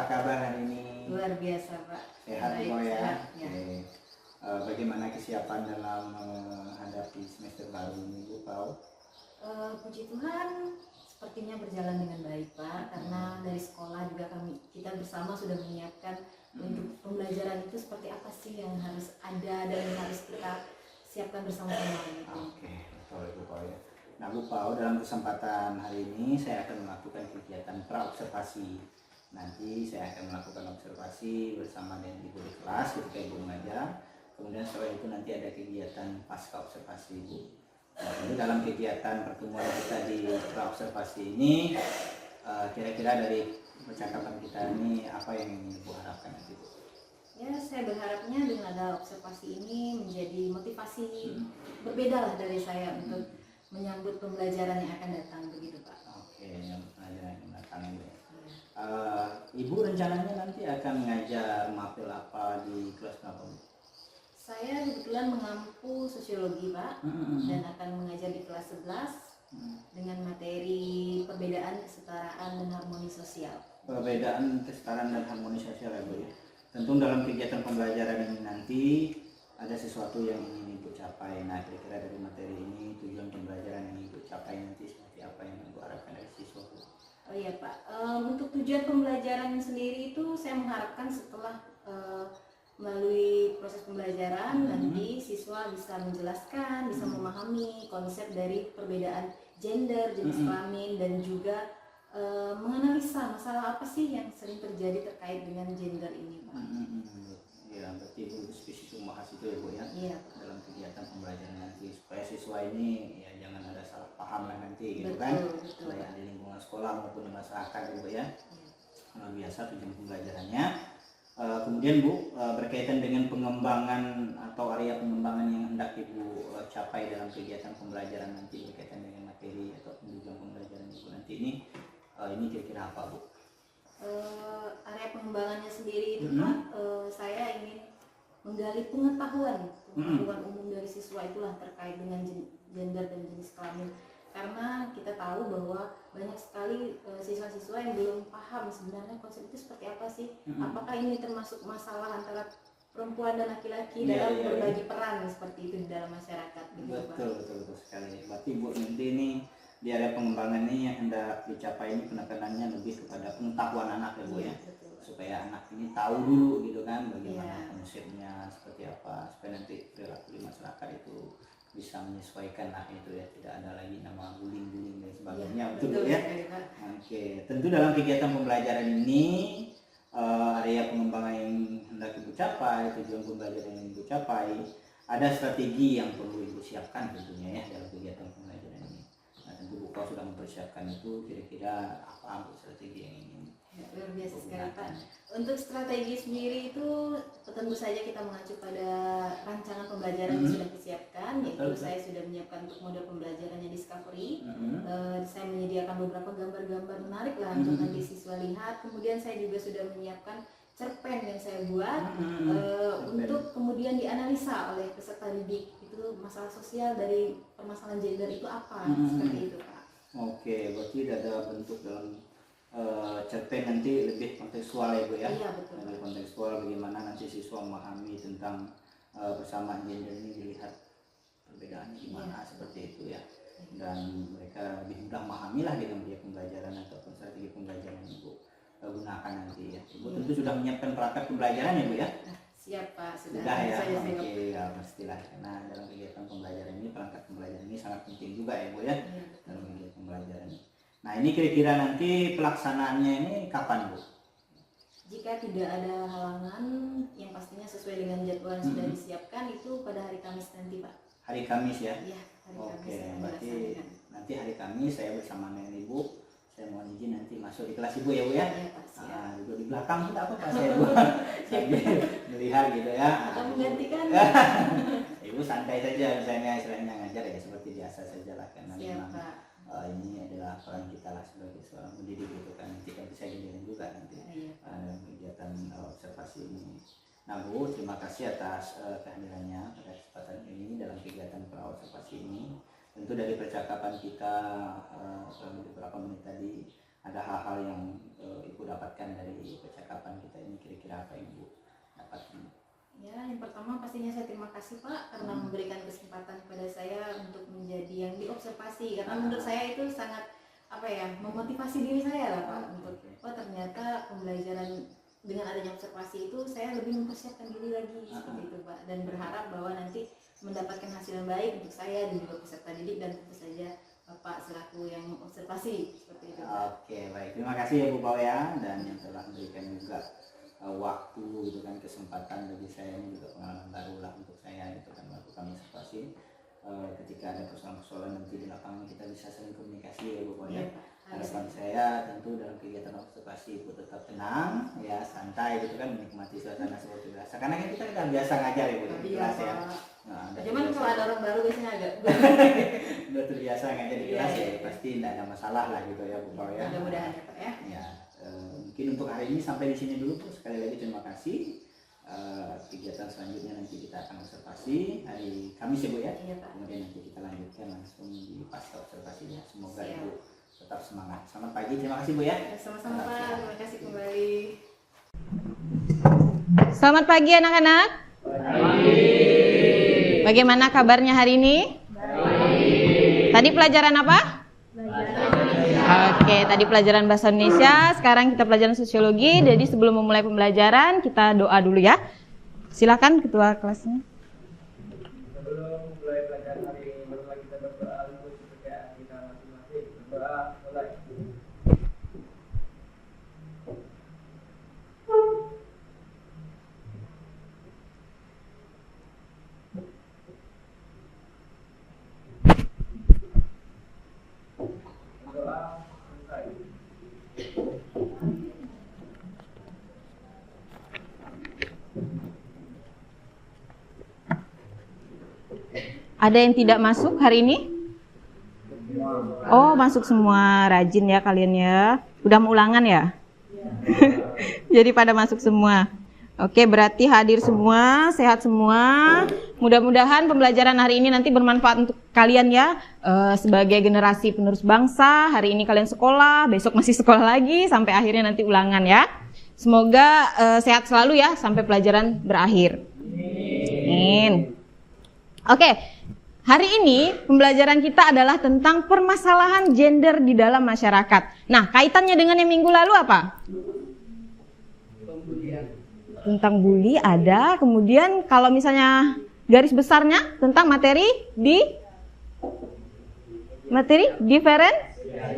kabar hari ini? Luar biasa, Pak. Sehat Baik, Ibu ya? sehat, ya. Oke. Bagaimana kesiapan dalam menghadapi semester baru ini Bu Pau? Puji Tuhan, sepertinya berjalan dengan baik, Pak. Karena dari sekolah juga kita bersama sudah menyiapkan untuk pembelajaran itu seperti apa sih yang harus ada dan yang harus kita siapkan bersama-sama. Gitu. Oke, betul Ibu Pau ya. Nah Bu Pau, dalam kesempatan hari ini saya akan melakukan kegiatan pra-observasi. Nanti saya akan melakukan observasi bersama dengan Ibu di kelas ketika Ibu mengajar. Kemudian setelah itu nanti ada kegiatan pasca observasi Ibu. Nah, jadi dalam kegiatan pertemuan kita di pra-observasi ini, kira-kira dari percakapan kita ini apa yang ingin Ibu harapkan nanti Bu? Ya, saya berharapnya dengan ada observasi ini menjadi motivasi berbeda lah dari saya untuk menyambut pembelajaran yang akan datang, begitu Pak. Oke, menyambut pembelajaran yang datang Ibu. Ibu rencananya nanti akan mengajar mapel apa di kelas berapa Bu? Saya kebetulan mengampu sosiologi Pak, dan akan mengajar di kelas 11 dengan materi perbedaan, kesetaraan, dan harmoni sosial. Perbedaan, kesetaraan, dan harmoni sosial ya Bu ya. Tentu dalam kegiatan pembelajaran ini nanti ada sesuatu yang ingin Ibu capai. Nah, kira-kira dari materi ini tujuan pembelajaran yang Ibu capai nanti seperti apa yang Ibu harapkan dari siswa Bu? Oh iya Pak, untuk tujuan pembelajaran sendiri itu saya mengharapkan setelah melalui proses pembelajaran nanti siswa bisa menjelaskan, bisa memahami konsep dari perbedaan gender, jenis kelamin, dan juga menganalisa masalah apa sih yang sering terjadi terkait dengan gender ini Pak. Ya, berarti Ibu spesifik membahas itu ya Bu ya? Iya, dalam kegiatan pembelajaran nanti supaya siswa ini ya jangan ada salah paham lah nanti gitu betul, kan, betul. baik di lingkungan sekolah maupun di masyarakat Bu ya. Luar biasa tujuan pembelajarannya. Kemudian Bu, berkaitan dengan pengembangan atau area pengembangan yang hendak Ibu capai dalam kegiatan pembelajaran nanti berkaitan dengan materi atau tujuan pembelajaran Ibu nanti ini kira-kira apa Bu? Area pengembangannya sendiri itu Pak, saya ingin menggali pengetahuan umum dari siswa itulah terkait dengan gender dan jenis kelamin. Karena kita tahu bahwa banyak sekali siswa-siswa yang belum paham sebenarnya konsep itu seperti apa sih. Apakah ini termasuk masalah antara perempuan dan laki-laki dalam berbagi peran seperti itu di dalam masyarakat. Gitu, betul sekali. Berarti Bu nanti ini di area pengembangan ini yang hendak dicapai ini penekanannya lebih kepada pengetahuan anak ya Bu ya. Betul. Supaya anak ini tahu dulu gitu kan bagaimana konsepnya seperti apa, supaya nanti perilaku di masyarakat itu bisa menyesuaikan lah itu ya, tidak ada lagi nama bullying dan sebagainya. Betul ya. Oke, tentu dalam kegiatan pembelajaran ini area pengembangan yang hendak Ibu capai, tujuan pembelajaran yang Ibu capai, ada strategi yang perlu Ibu siapkan tentunya ya dalam kegiatan pembelajaran ini. Nah, tentu Bu Pau sudah mempersiapkan itu, kira-kira apa strategi yang ingin luar biasa sekali Pak. Untuk strategi sendiri itu tentu saja kita mengacu pada rancangan pembelajaran yang sudah disiapkan, yaitu saya sudah menyiapkan untuk model pembelajarannya Discovery. Saya menyediakan beberapa gambar-gambar menarik lah untuk nanti siswa lihat. Kemudian saya juga sudah menyiapkan cerpen yang saya buat untuk kemudian dianalisa oleh peserta didik, itu masalah sosial dari permasalahan gender itu apa, seperti itu Pak. Oke, berarti ada bentuk dalam cerpen nanti lebih kontekstual ya Bu ya? Iya betul. Lebih kontekstual bagaimana nanti siswa memahami tentang persamaan gender ini, dilihat perbedaannya gimana seperti itu ya, dan mereka lebih mudah memahami lah dengan media pembelajaran ataupun strategi pembelajaran yang Ibu gunakan nanti ya. Ibu tentu sudah menyiapkan perangkat pembelajaran ya Bu ya? Siap Pak, sudah ya. Saya Oke, ya pastilah, karena dalam kegiatan pembelajaran ini perangkat pembelajaran ini sangat penting juga ya Bu ya, dalam kegiatan pembelajaran ini. Nah, ini kira-kira nanti pelaksanaannya ini kapan Bu? Jika tidak ada halangan yang pastinya sesuai dengan jadwal yang sudah disiapkan, itu pada hari Kamis nanti Pak. Hari Kamis ya? Iya, hari Kamis. Oke, berarti nanti hari Kamis saya bersama dengan Ibu, saya mohon izin nanti masuk di kelas Ibu ya Bu ya? Iya Pak, siap. Nah, duduk di belakang tidak apa-apa saya Bu, sambil melihat gitu ya. Atau menggantikan? Ibu santai saja, misalnya istilahnya ngajar ya seperti biasa saja lah, karena Siap memang Pak. ini adalah peran kita lah sebagai seorang pendidik gitu kan, kita bisa giliran juga nanti dalam kegiatan observasi ini. Nah Bu, terima kasih atas kehadirannya pada kesempatan ini dalam kegiatan pra-observasi ini. Tentu dari percakapan kita selama beberapa menit tadi ada hal-hal yang Ibu dapatkan dari percakapan kita ini, kira-kira apa yang Ibu dapatkan? Ya, yang pertama pastinya saya terima kasih Pak karena memberikan kesempatan kepada saya untuk menjadi yang diobservasi, karena menurut saya itu sangat memotivasi diri saya lah Pak untuk ternyata pembelajaran dengan adanya observasi itu saya lebih mempersiapkan diri lagi seperti itu Pak, dan berharap bahwa nanti mendapatkan hasil yang baik untuk saya dan juga peserta didik dan tentu saja Bapak selaku yang observasi seperti itu Pak. Oke, baik, terima kasih ya Bu Pau ya, dan yang telah memberikan juga waktu gitu kan, kesempatan bagi saya, ini juga pengalaman baru lah untuk saya gitu kan, melakukan observasi. Ketika ada persoalan-persoalan nanti di lapangan kita bisa saling komunikasi ya Bu Pau ya. Harapan saya tentu dalam kegiatan observasi Ibu tetap tenang ya, santai gitu kan, menikmati suasana seperti biasa, karena kan kita kan biasa ngajar ya Bu di kelas ya. Nah, cuman kalau ada orang baru biasanya agak udah terbiasa ngajar di kelas ya, pasti tidak ada masalah lah gitu ya Bu Pau ya. Mudah-mudahan ya Pak ya. Ya, mungkin untuk hari ini sampai di sini dulu Bu. Sekali lagi terima kasih. Kegiatan selanjutnya nanti kita akan observasi hari Kamis ya Bu ya. Iya Pak. Kemudian nanti kita lanjutkan langsung di pasca observasinya. Semoga Ibu tetap semangat. Selamat pagi, terima kasih Bu ya. Sama-sama Pak, terima kasih kembali. Selamat pagi anak-anak. Bagaimana kabarnya hari ini? Tadi pelajaran apa? Oke, tadi pelajaran bahasa Indonesia, sekarang kita pelajaran sosiologi. Jadi sebelum memulai pembelajaran, kita doa dulu ya. Silakan ketua kelasnya. Sebelum mulai pelajaran hari ini, marilah kita berdoa untuk pekerjaan kita masing-masing. Berdoa, mulai. Berdoa, mulai. Ada yang tidak masuk hari ini? Oh, masuk semua. Rajin ya kalian ya. Udah mau ulangan ya? Jadi pada masuk semua. Oke, berarti hadir semua, sehat semua. Mudah-mudahan pembelajaran hari ini nanti bermanfaat untuk kalian ya. Sebagai generasi penerus bangsa, hari ini kalian sekolah, besok masih sekolah lagi, sampai akhirnya nanti ulangan ya. Semoga sehat selalu ya, sampai pelajaran berakhir. Amin. Oke, hari ini pembelajaran kita adalah tentang permasalahan gender di dalam masyarakat. Nah, kaitannya dengan yang minggu lalu apa? Tentang bully ada, kemudian kalau misalnya garis besarnya tentang materi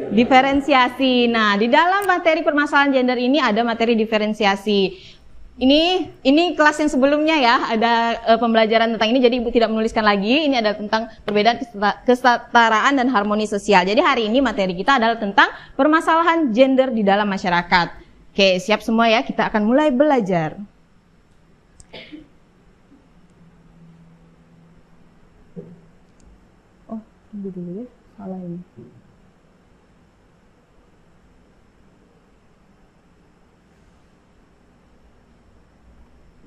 diferensiasi. Nah, di dalam materi permasalahan gender ini ada materi diferensiasi. Ini kelas yang sebelumnya ya, ada pembelajaran tentang ini, jadi Ibu tidak menuliskan lagi. Ini ada tentang perbedaan kesetaraan dan harmoni sosial. Jadi hari ini materi kita adalah tentang permasalahan gender di dalam masyarakat. Oke, siap semua ya, kita akan mulai belajar. Oh, tunggu dulu ya, salah ini.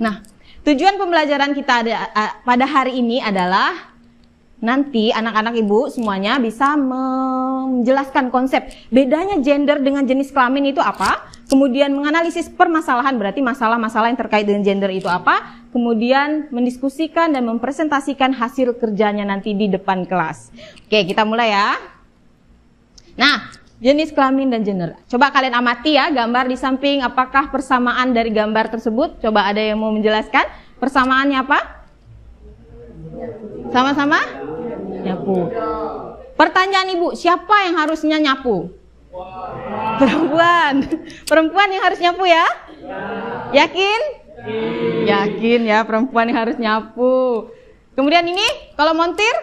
Nah, tujuan pembelajaran kita pada hari ini adalah nanti anak-anak Ibu semuanya bisa menjelaskan konsep bedanya gender dengan jenis kelamin itu apa, kemudian menganalisis permasalahan, berarti masalah-masalah yang terkait dengan gender itu apa, kemudian mendiskusikan dan mempresentasikan hasil kerjanya nanti di depan kelas. Oke, kita mulai ya. Nah, jenis kelamin dan gender. Coba kalian amati ya gambar di samping, apakah persamaan dari gambar tersebut? Coba ada yang mau menjelaskan persamaannya apa? Sama-sama? Nyapu. Pertanyaan Ibu, siapa yang harusnya nyapu? Perempuan. Perempuan yang harus nyapu ya? Yakin? Yakin ya, perempuan yang harus nyapu. Kemudian ini kalau montir?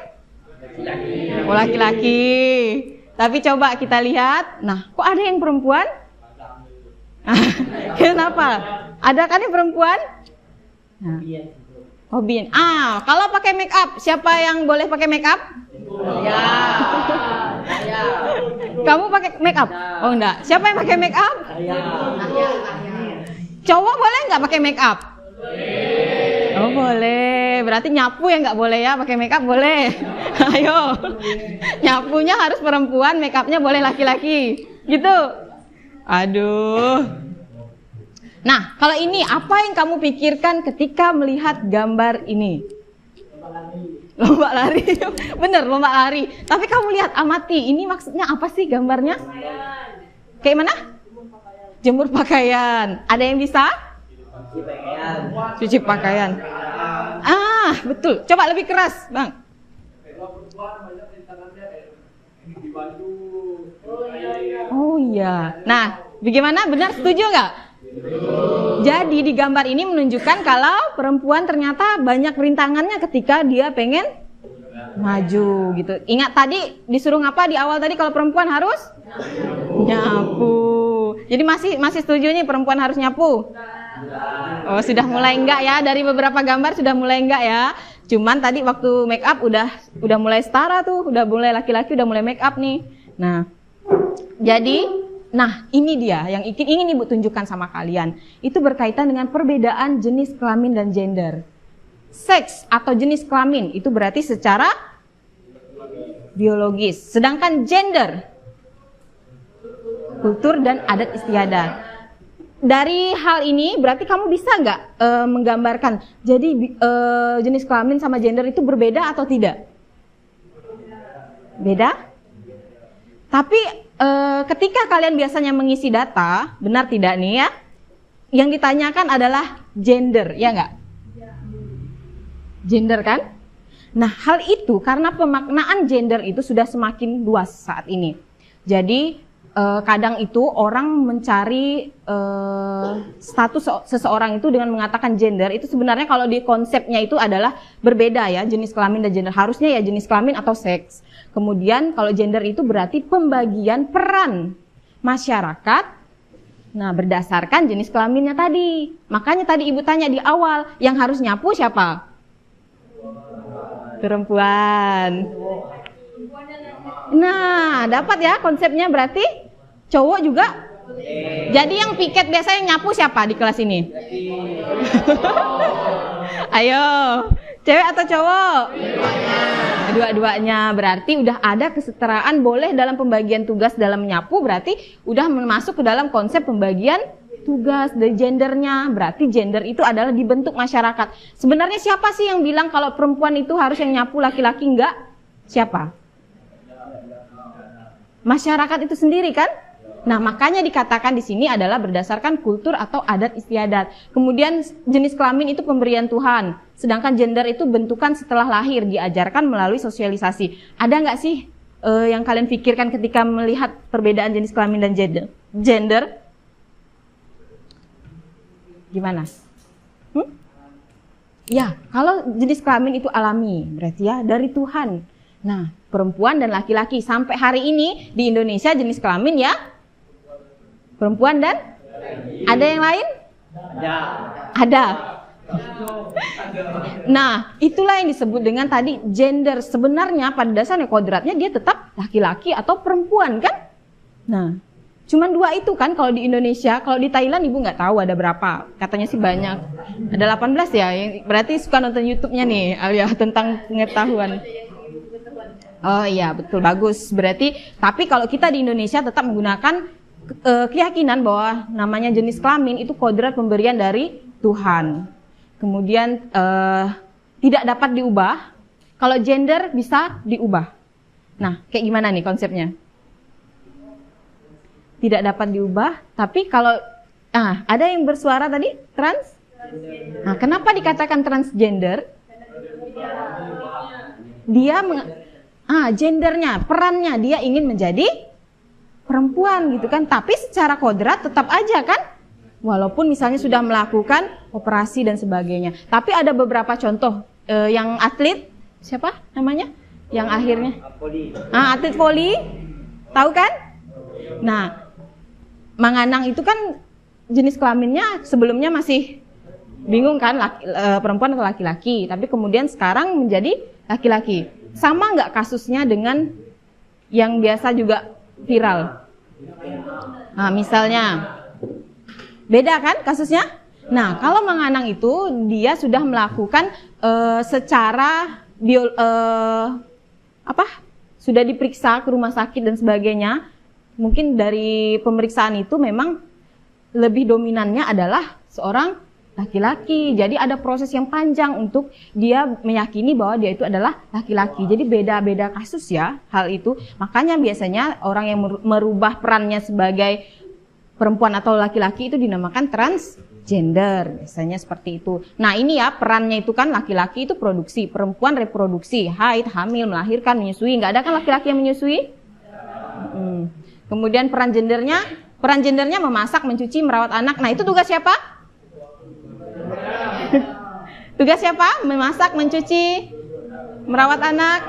Oh, laki-laki. Tapi coba kita lihat, nah kok ada yang perempuan? Kenapa? Ada kan yang perempuan? Nah. Hobi. Kalau pakai make up, siapa yang boleh pakai make up? Ya. Kamu pakai make up? Oh enggak. Siapa yang pakai make up? Cowok boleh nggak pakai make up? Oh boleh. Berarti nyapu yang nggak boleh ya, pakai make up boleh. Ayo. Nyapunya harus perempuan, make upnya boleh laki-laki. Gitu. Aduh. Nah, kalau ini apa yang kamu pikirkan ketika melihat gambar ini? Lomba lari. Bener, lomba lari. Tapi kamu lihat, amati, ini maksudnya apa sih gambarnya? Kayak mana? Jemur pakaian. Ada yang bisa? Cuci pakaian. Ah, betul. Coba lebih keras, Bang. Oh iya. Nah, bagaimana? Benar, setuju nggak? Jadi di gambar ini menunjukkan kalau perempuan ternyata banyak rintangannya ketika dia pengen maju gitu. Ingat tadi disuruh ngapa di awal tadi, kalau perempuan harus nyapu. Jadi masih setuju nih perempuan harus nyapu? Oh, sudah mulai enggak ya? Dari beberapa gambar sudah mulai enggak ya? Cuman tadi waktu make up udah mulai setara tuh, udah mulai laki-laki udah mulai make up nih. Nah, jadi ini dia yang ingin Ibu tunjukkan sama kalian. Itu berkaitan dengan perbedaan jenis kelamin dan gender. Seks atau jenis kelamin itu berarti secara biologis. Sedangkan gender, kultur dan adat istiadat. Dari hal ini berarti kamu bisa nggak menggambarkan jadi jenis kelamin sama gender itu berbeda atau tidak? Beda? Tapi ketika kalian biasanya mengisi data, benar tidak nih ya? Yang ditanyakan adalah gender, ya nggak? Gender kan? Nah, hal itu karena pemaknaan gender itu sudah semakin luas saat ini. Jadi kadang itu orang mencari status seseorang itu dengan mengatakan gender, itu sebenarnya kalau di konsepnya itu adalah berbeda ya, jenis kelamin dan gender. Harusnya ya jenis kelamin atau seks. Kemudian kalau gender itu berarti pembagian peran masyarakat, nah berdasarkan jenis kelaminnya tadi. Makanya tadi Ibu tanya di awal, yang harus nyapu siapa? Perempuan. Nah, dapat ya konsepnya, berarti cowok juga. Jadi yang piket biasanya nyapu siapa di kelas ini? Ayo, cewek atau cowok? Dua-duanya. Berarti udah ada kesetaraan boleh dalam pembagian tugas dalam menyapu, berarti udah masuk ke dalam konsep pembagian tugas dari gendernya. Berarti gender itu adalah dibentuk masyarakat. Sebenarnya siapa sih yang bilang kalau perempuan itu harus yang nyapu, laki-laki enggak? Siapa? Masyarakat itu sendiri kan? Nah, makanya dikatakan di sini adalah berdasarkan kultur atau adat istiadat. Kemudian jenis kelamin itu pemberian Tuhan, sedangkan gender itu bentukan setelah lahir, diajarkan melalui sosialisasi. Ada nggak sih yang kalian pikirkan ketika melihat perbedaan jenis kelamin dan gender? Gimana? Ya, kalau jenis kelamin itu alami, berarti ya dari Tuhan. Nah, perempuan dan laki-laki sampai hari ini di Indonesia jenis kelamin ya perempuan dan ada yang lain? Ada. Nah, itulah yang disebut dengan tadi gender. Sebenarnya pada dasarnya kodratnya dia tetap laki-laki atau perempuan kan? Nah, cuman dua itu kan kalau di Indonesia. Kalau di Thailand Ibu nggak tahu ada berapa. Katanya sih banyak. Ada 18 ya. Berarti suka nonton YouTube-nya nih, Alia, tentang pengetahuan. Oh iya, betul, bagus. Berarti, tapi kalau kita di Indonesia tetap menggunakan keyakinan bahwa namanya jenis kelamin itu kodrat pemberian dari Tuhan. Kemudian tidak dapat diubah. Kalau gender bisa diubah. Nah, kayak gimana nih konsepnya? Tidak dapat diubah, tapi kalau ada yang bersuara tadi trans. Nah, kenapa dikatakan transgender? Dia gendernya, perannya dia ingin menjadi perempuan gitu kan, tapi secara kodrat tetap aja kan, walaupun misalnya sudah melakukan operasi dan sebagainya. Tapi ada beberapa contoh yang atlet, siapa namanya? Yang akhirnya atlet voli, tahu kan? Nah, Manganang itu kan jenis kelaminnya sebelumnya masih bingung kan, perempuan atau laki-laki, tapi kemudian sekarang menjadi laki-laki. Sama nggak kasusnya dengan yang biasa juga viral? Nah, misalnya beda kan kasusnya? Nah, kalau Manganang itu dia sudah melakukan secara sudah diperiksa ke rumah sakit dan sebagainya, mungkin dari pemeriksaan itu memang lebih dominannya adalah seorang laki-laki. Jadi ada proses yang panjang untuk dia meyakini bahwa dia itu adalah laki-laki. Jadi beda-beda kasus ya hal itu. Makanya biasanya orang yang merubah perannya sebagai perempuan atau laki-laki itu dinamakan transgender. Biasanya seperti itu. Nah ini ya perannya itu kan laki-laki itu produksi, perempuan reproduksi, haid, hamil, melahirkan, menyusui. Nggak ada kan laki-laki yang menyusui? Kemudian peran gendernya memasak, mencuci, merawat anak. Nah itu tugas siapa? Tugas siapa? Memasak, mencuci, merawat anak.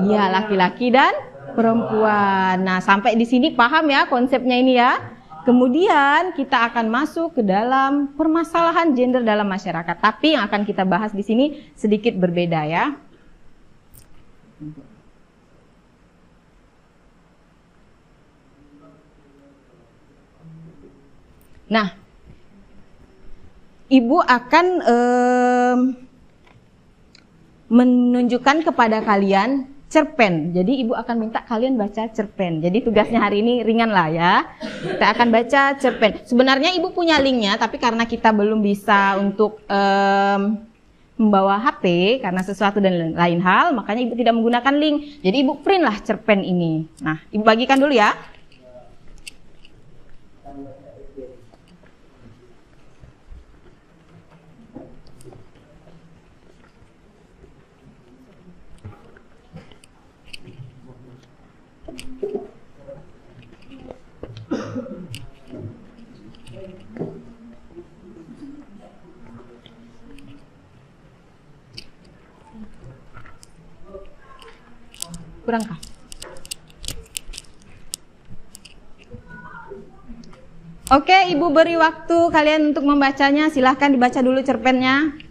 Iya, laki-laki dan perempuan. Nah, sampai di sini paham ya konsepnya ini ya. Kemudian kita akan masuk ke dalam permasalahan gender dalam masyarakat. Tapi yang akan kita bahas di sini sedikit berbeda ya. Nah, Ibu akan menunjukkan kepada kalian cerpen. Jadi Ibu akan minta kalian baca cerpen. Jadi tugasnya hari ini ringan lah ya. Kita akan baca cerpen. Sebenarnya Ibu punya linknya, tapi karena kita belum bisa untuk membawa HP karena sesuatu dan lain hal, makanya Ibu tidak menggunakan link. Jadi Ibu print lah cerpen ini. Nah, Ibu bagikan dulu ya. Kurangkah? Oke, Ibu beri waktu kalian untuk membacanya. Silahkan dibaca dulu cerpennya.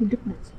Hidup nggak sih?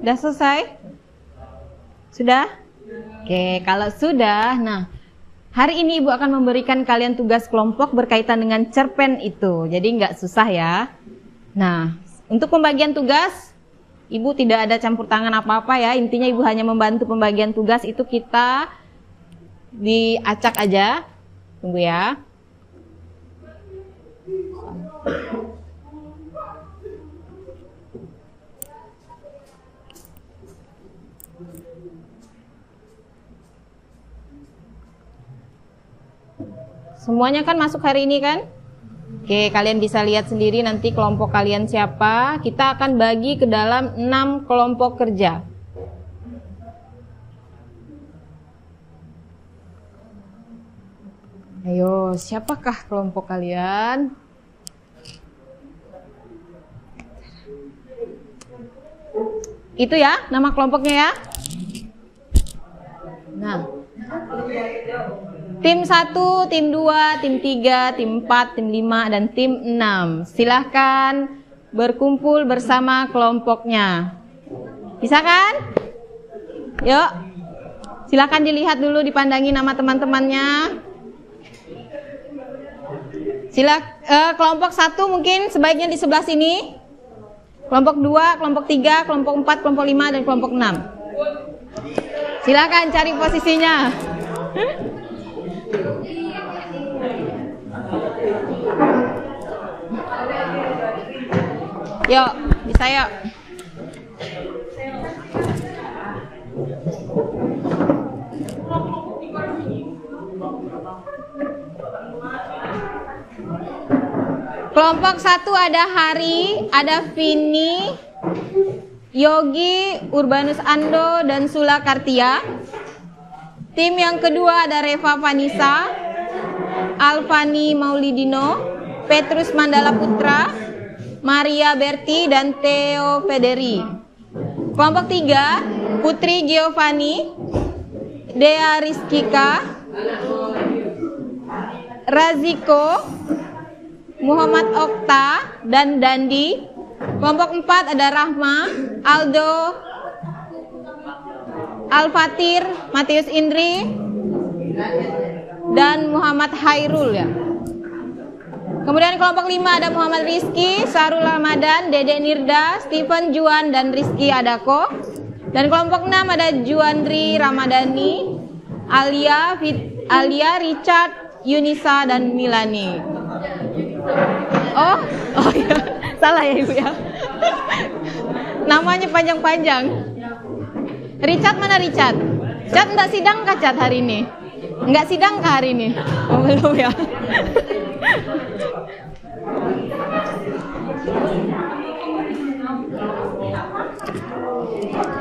Sudah selesai? Sudah? Oke, kalau sudah, nah hari ini Ibu akan memberikan kalian tugas kelompok berkaitan dengan cerpen itu. Jadi nggak susah ya. Nah, untuk pembagian tugas, Ibu tidak ada campur tangan apa-apa ya. Intinya Ibu hanya membantu pembagian tugas itu kita diacak aja. Tunggu ya. Semuanya kan masuk hari ini kan? Oke, kalian bisa lihat sendiri nanti kelompok kalian siapa. Kita akan bagi ke dalam 6 kelompok kerja. Ayo, siapakah kelompok kalian? Itu ya, nama kelompoknya ya. Nah, tim 1, tim 2, tim 3, tim 4, tim 5, dan tim 6. Silahkan berkumpul bersama kelompoknya. Bisa kan? Yuk, silahkan dilihat dulu, dipandangi nama teman-temannya. Kelompok 1 mungkin sebaiknya di sebelah sini. Kelompok 2, kelompok 3, kelompok 4, kelompok 5, dan kelompok 6. Silahkan cari posisinya. Yuk, bisa yuk. Kelompok 1 ada Hari, ada Vini, Yogi, Urbanus Ando, dan Sula Kartia. Tim yang kedua ada Reva Vanessa, Alfani Maulidino, Petrus Mandala Putra, Maria Berti, dan Theo Federi. Kelompok 3, Putri Giovanni, Dea Rizkika, Raziko, Muhammad Okta, dan Dandi. Kelompok 4 ada Rahma, Aldo, Al-Fatir, Matius Indri, dan Muhammad Hairul ya. Kemudian kelompok 5 ada Muhammad Rizky, Sarul Ramadan, Dede Nirda, Stephen Juan, dan Rizky Adako. Dan kelompok 6 ada Juandri Ramadhani, Alia, Richard, Yunisa, dan Milani. Oh ya, salah ya Ibu ya. Namanya panjang-panjang. Richard mana Richard? Richard enggak sidang kah Cat hari ini? Enggak sidang kah hari ini? Oh, belum ya.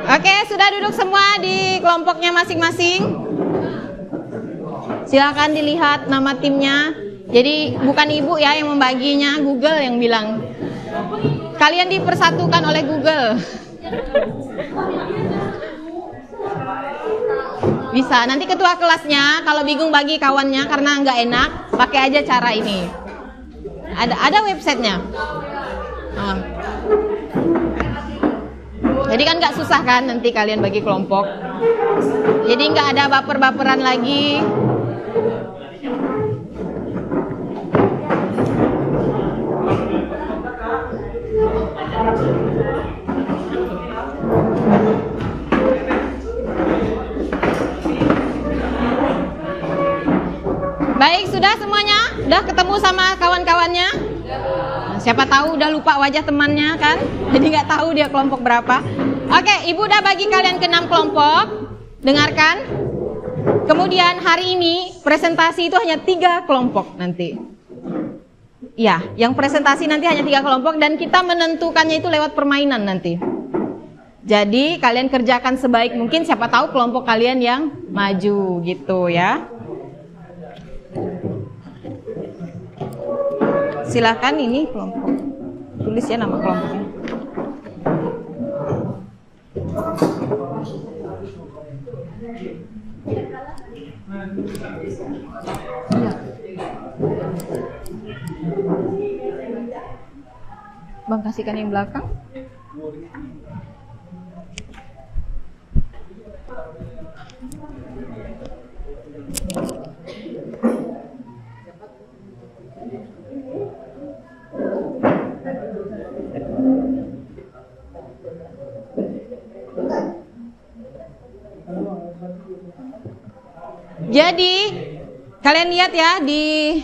Oke, sudah duduk semua di kelompoknya masing-masing. Silakan dilihat nama timnya. Jadi bukan Ibu ya yang membaginya, Google yang bilang. Kalian dipersatukan oleh Google. Bisa, nanti ketua kelasnya kalau bingung bagi kawannya karena nggak enak, pakai aja cara ini. Ada websitenya. Oh. Jadi kan nggak susah kan nanti kalian bagi kelompok. Jadi nggak ada baper-baperan lagi. Baik, sudah semuanya? Udah ketemu sama kawan-kawannya? Nah, siapa tahu udah lupa wajah temannya kan? Jadi nggak tahu dia kelompok berapa. Oke, Ibu udah bagi kalian ke 6 kelompok. Dengarkan. Kemudian hari ini presentasi itu hanya 3 kelompok nanti. Ya, yang presentasi nanti hanya 3 kelompok dan kita menentukannya itu lewat permainan nanti. Jadi kalian kerjakan sebaik mungkin, siapa tahu kelompok kalian yang maju gitu ya. Silakan ini kelompok. Tulis ya nama kelompoknya. Bang kasihkan yang belakang. Jadi kalian lihat ya di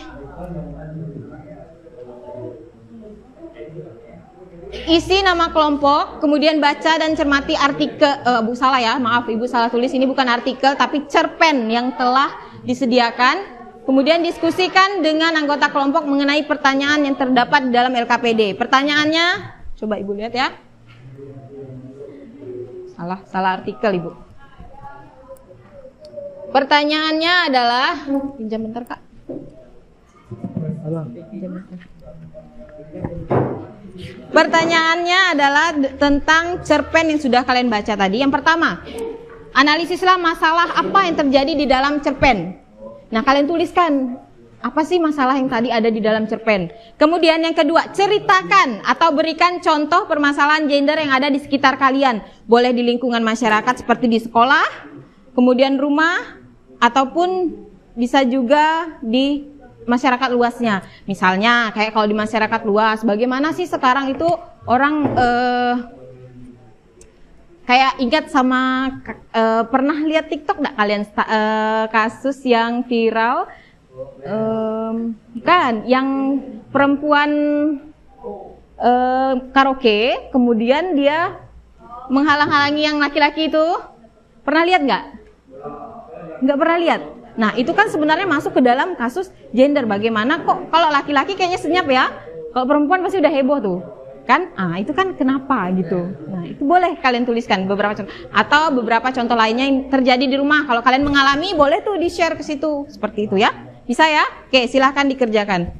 isi nama kelompok, kemudian baca dan cermati artikel, Ibu salah tulis, ini bukan artikel tapi cerpen yang telah disediakan. Kemudian diskusikan dengan anggota kelompok mengenai pertanyaan yang terdapat di dalam LKPD. Pertanyaannya, coba Ibu lihat ya. Salah artikel Ibu. Pertanyaannya adalah, pinjam bentar Kak. Pinjam bentar. Pertanyaannya adalah tentang cerpen yang sudah kalian baca tadi. Yang pertama, analisislah masalah apa yang terjadi di dalam cerpen. Nah, kalian tuliskan apa sih masalah yang tadi ada di dalam cerpen. Kemudian yang kedua, ceritakan atau berikan contoh permasalahan gender yang ada di sekitar kalian. Boleh di lingkungan masyarakat seperti di sekolah, kemudian rumah, ataupun bisa juga di masyarakat luasnya. Misalnya kayak kalau di masyarakat luas, bagaimana sih sekarang itu orang kayak ingat sama pernah lihat TikTok enggak kalian kasus yang viral kan yang perempuan karaoke kemudian dia menghalang-halangi yang laki-laki itu. Pernah lihat nggak? Nggak pernah lihat. Nah, itu kan sebenarnya masuk ke dalam kasus gender. Bagaimana kok kalau laki-laki kayaknya senyap ya, kalau perempuan pasti udah heboh tuh, kan? Itu kan kenapa gitu. Nah, itu boleh kalian tuliskan beberapa contoh atau beberapa contoh lainnya yang terjadi di rumah. Kalau kalian mengalami, boleh tuh di-share ke situ seperti itu ya. Bisa ya? Oke, silahkan dikerjakan.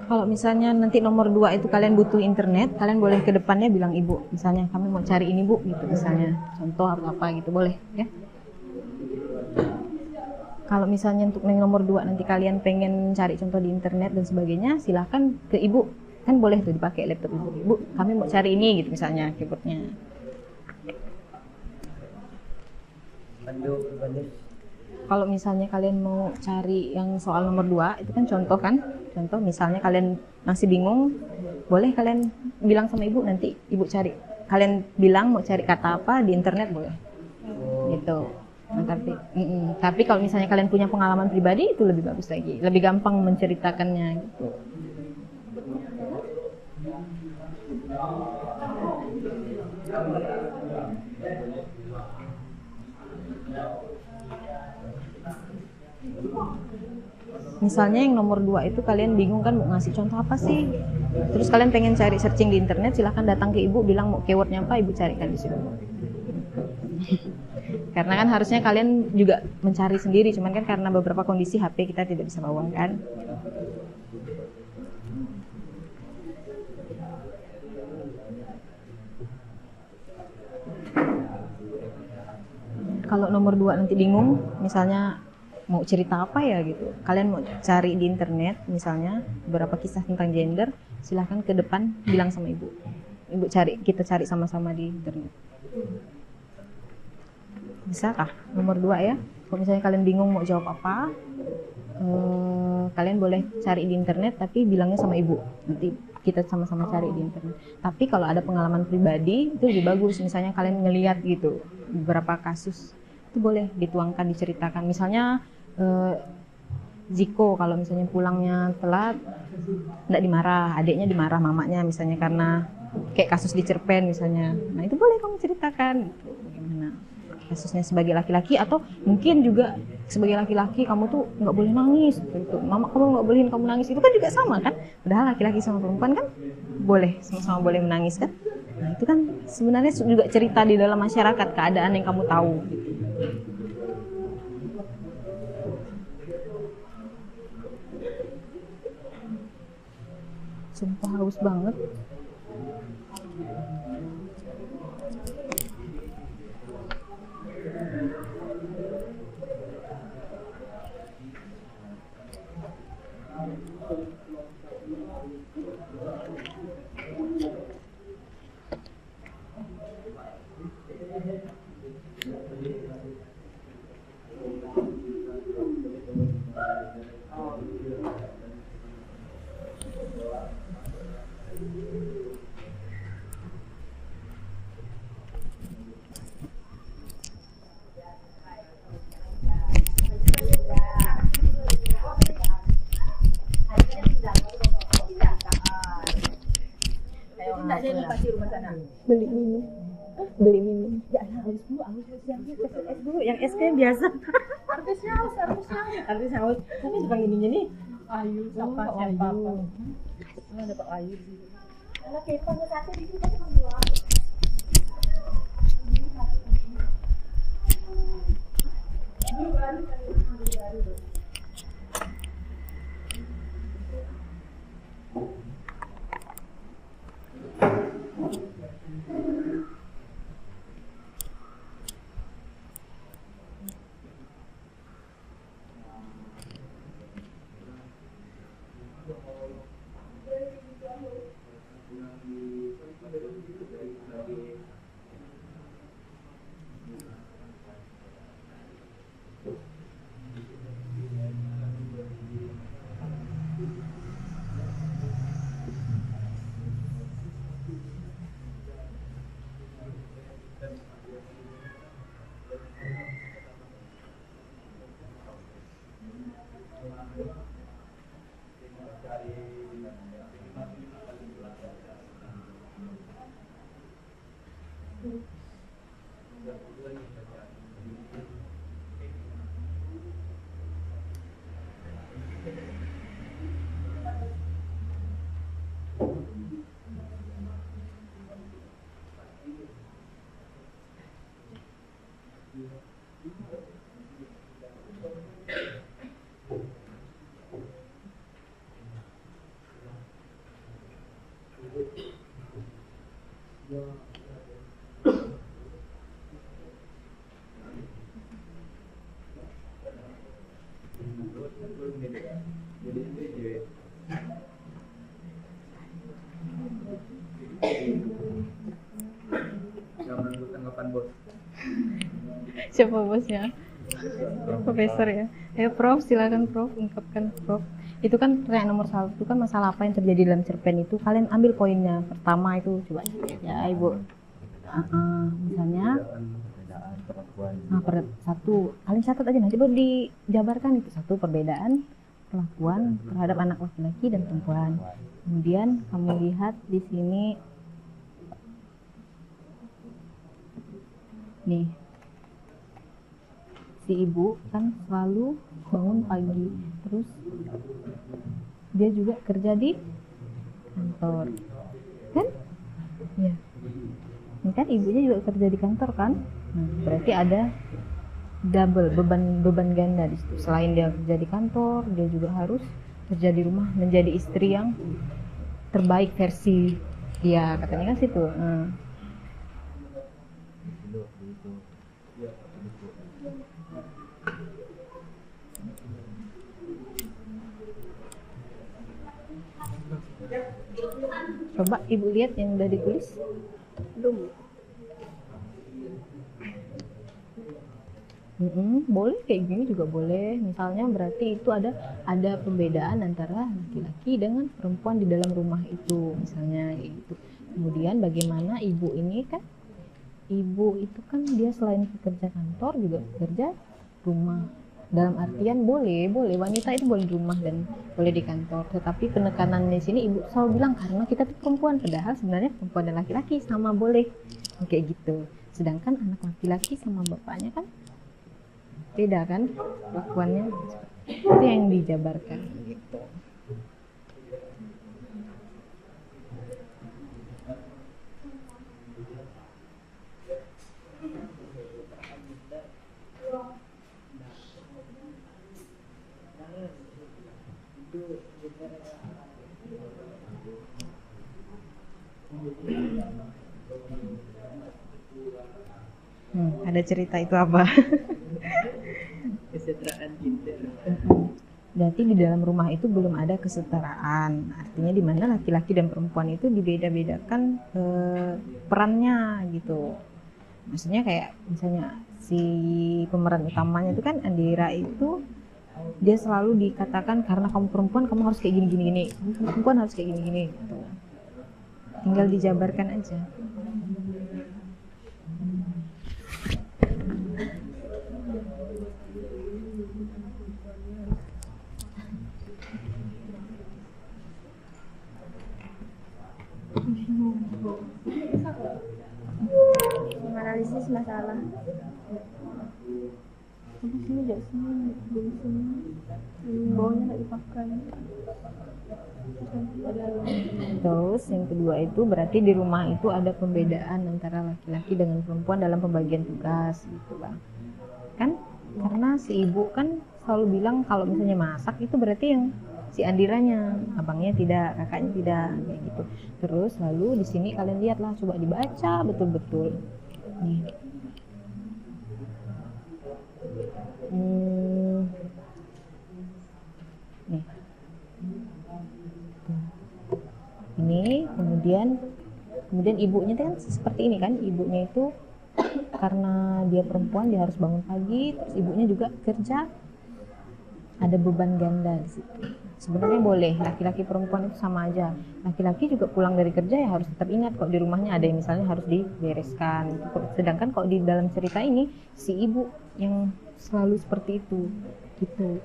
Kalau misalnya nanti nomor 2 itu kalian butuh internet, kalian boleh ke depannya bilang ibu, misalnya kami mau cari ini bu, gitu misalnya, contoh atau apa gitu boleh ya. Kalau misalnya untuk nomor 2 nanti kalian pengen cari contoh di internet dan sebagainya, silahkan ke ibu, kan boleh tuh dipakai laptop ibu. Ibu, kami mau cari ini gitu misalnya keyboardnya. Kalau misalnya kalian mau cari yang soal nomor 2, itu kan contoh kan? Contoh misalnya kalian masih bingung, boleh kalian bilang sama ibu, nanti ibu cari. Kalian bilang mau cari kata apa di internet boleh. Gitu. Nah, tapi kalau misalnya kalian punya pengalaman pribadi itu lebih bagus lagi, lebih gampang menceritakannya gitu. Misalnya yang nomor 2 itu kalian bingung kan mau ngasih contoh apa sih, terus kalian pengen cari searching di internet, silahkan datang ke ibu, bilang mau keywordnya apa, ibu carikan di situ. Karena kan harusnya kalian juga mencari sendiri, cuman kan karena beberapa kondisi HP kita tidak bisa bawa kan. Kalau nomor 2 nanti bingung, misalnya mau cerita apa ya gitu, kalian mau cari di internet misalnya beberapa kisah tentang gender, silahkan ke depan bilang sama ibu, ibu cari, kita cari sama-sama di internet. Bisa kah? Nomor 2 ya. Kalau misalnya kalian bingung mau jawab apa, kalian boleh cari di internet tapi bilangnya sama ibu, nanti kita sama-sama cari di internet. Tapi kalau ada pengalaman pribadi itu lebih bagus, misalnya kalian ngelihat gitu beberapa kasus, itu boleh dituangkan, diceritakan. Misalnya Ziko kalau misalnya pulangnya telat nggak dimarah, adiknya dimarah mamanya misalnya karena kayak kasus di cerpen misalnya. Nah itu boleh kamu ceritakan gitu, bagaimana kasusnya sebagai laki-laki, atau mungkin juga sebagai laki-laki kamu tuh nggak boleh nangis gitu. Mama kamu nggak bolehin kamu nangis, itu kan juga sama kan, padahal laki-laki sama perempuan kan boleh sama-sama boleh menangis kan. Nah, itu kan sebenarnya juga cerita di dalam masyarakat, keadaan yang kamu tahu gitu. Sumpah haus banget. Beli minum. Beli minum. Ya, harus dulu, es dulu. Yang es kayak biasa. Artisnya haus. Tapi suka ininya nih. Ayu, siapa? Ada Pak Ayu sih. Kalau kepo satu di sini cuma dua. Siapa bosnya? Profesor ya. Ayo Prof, silakan Prof, ungkapkan Prof. Itu kan pertanyaan nomor 1 kan masalah apa yang terjadi dalam cerpen itu. Kalian ambil poinnya. Pertama itu coba ya Ibu. Misalnya satu, kalian catat aja nanti baru dijabarkan itu. Satu, perbedaan perlakuan terhadap anak laki-laki dan perempuan. Kemudian kamu lihat di sini nih, si ibu kan selalu bangun pagi, terus dia juga kerja di kantor, kan? Ya, ini kan ibunya juga kerja di kantor kan? Nah, berarti ada double beban ganda di situ. Selain dia kerja di kantor, dia juga harus kerja di rumah, menjadi istri yang terbaik versi dia, katanya kan situ. Coba ibu lihat yang udah ditulis. Belum. Boleh kayak gini juga boleh. Misalnya berarti itu ada pembedaan antara laki-laki dengan perempuan di dalam rumah itu, misalnya itu. Kemudian bagaimana ibu ini kan, ibu itu kan dia selain bekerja kantor juga bekerja rumah. Dalam artian boleh wanita itu boleh di rumah dan boleh di kantor, tetapi penekanan di sini ibu selalu bilang karena kita tuh perempuan, padahal sebenarnya perempuan dan laki-laki sama boleh kayak gitu. Sedangkan anak laki-laki sama bapaknya kan beda kan kelakuannya, itu yang dijabarkan gitu. Ada cerita itu apa? Kesetaraan gender. Berarti di dalam rumah itu belum ada kesetaraan. Artinya di mana laki-laki dan perempuan itu dibeda-bedakan perannya gitu. Maksudnya kayak misalnya si pemeran utamanya itu kan Andira itu dia selalu dikatakan karena kamu perempuan kamu harus kayak gini, kamu perempuan harus kayak gini gitu. Tinggal dijabarkan aja. Menganalisis masalah. Habis ini dari sini, dari sini, bawahnya nggak dipakai. Terus yang kedua itu berarti di rumah itu ada pembedaan antara laki-laki dengan perempuan dalam pembagian tugas gitu bang. Kan karena si ibu kan selalu bilang kalau misalnya masak itu berarti yang si Andiranya, abangnya tidak, kakaknya tidak kayak gitu. Terus lalu di sini kalian lihatlah, coba dibaca betul-betul. Nih. Nih. Ini kemudian ibunya kan seperti ini kan, ibunya itu karena dia perempuan dia harus bangun pagi, terus ibunya juga kerja, ada beban ganda di situ. Sebenarnya boleh laki-laki perempuan itu sama aja. Laki-laki juga pulang dari kerja ya harus tetap ingat kok di rumahnya ada yang misalnya harus dibereskan. Sedangkan kalau di dalam cerita ini si ibu yang selalu seperti itu gitu.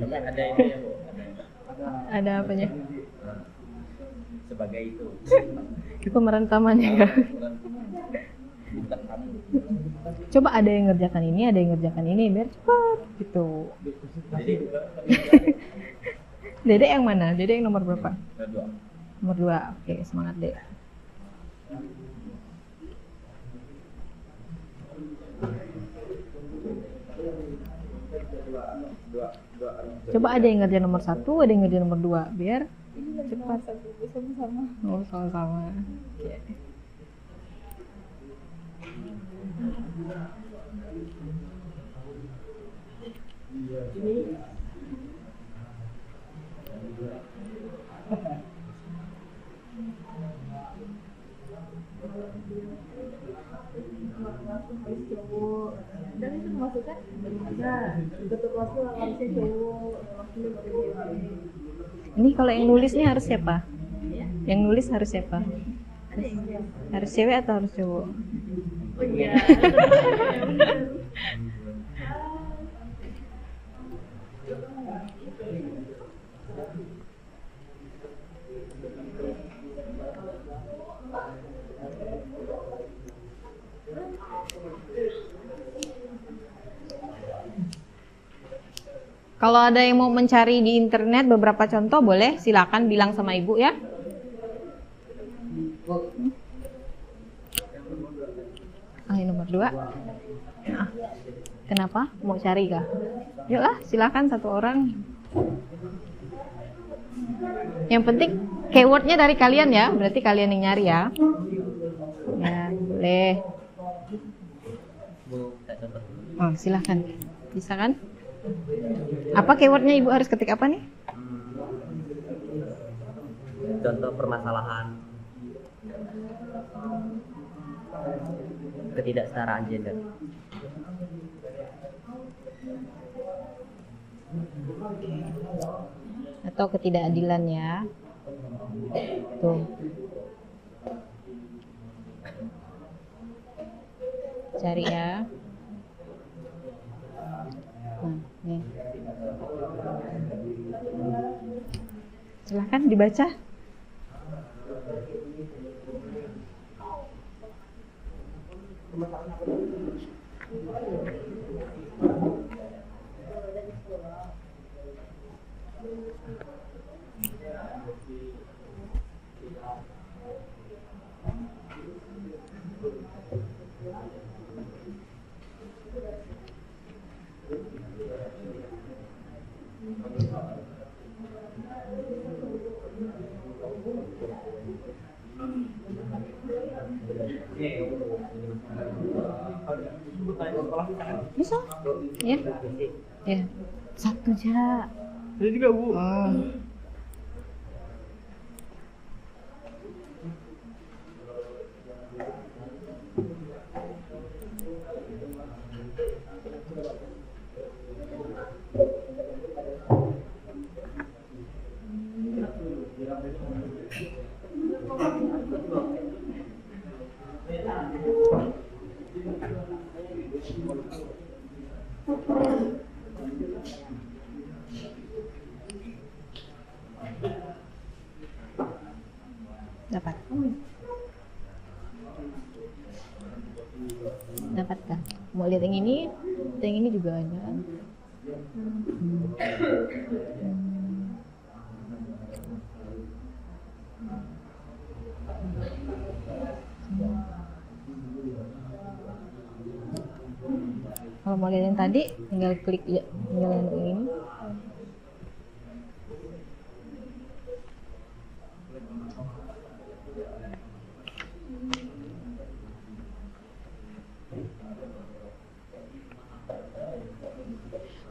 Ada ini ya Bu, Ada apanya? sebagai itu. Itu pemeran utamanya ya. Coba ada yang ngerjakan ini, ada yang ngerjakan ini biar cepat gitu. Jadi Dede yang mana? Dede yang nomor berapa? kedua. Nomor 2. Oke, semangat Dek. Coba ada yang ngerjain nomor 1, ada yang ngerjain nomor 2 biar cepat. Sama-sama. Oh, sama-sama. Oke. Dan itu masukkan ketua kelas tuh harusnya cowok, wakilnya baru dia. Ini kalau yang nulis nih harus siapa? Yang nulis harus siapa? Harus cewek atau harus cowok? Oh iya. Kalau ada yang mau mencari di internet beberapa contoh boleh silakan bilang sama ibu ya. Ini nomor 2. Nah, kenapa? Mau cari kah? Yuklah silakan satu orang. Yang penting keywordnya dari kalian ya, berarti kalian yang nyari ya. Ya boleh. Oh silakan, bisa kan? Apa keywordnya ibu harus ketik apa nih? Contoh permasalahan ketidaksetaraan gender. Atau ketidakadilan ya. Tuh. Cari ya. Nah, nih. Silahkan dibaca. Bisa? Ya. Ya. Satu aja. Ada juga Bu. Oh. Dapat. Dapatkah? Mau lihat yang ini? Yang ini juga ada. Kalau mau lihat yang tadi, tinggal klik ya, tinggal yang ini.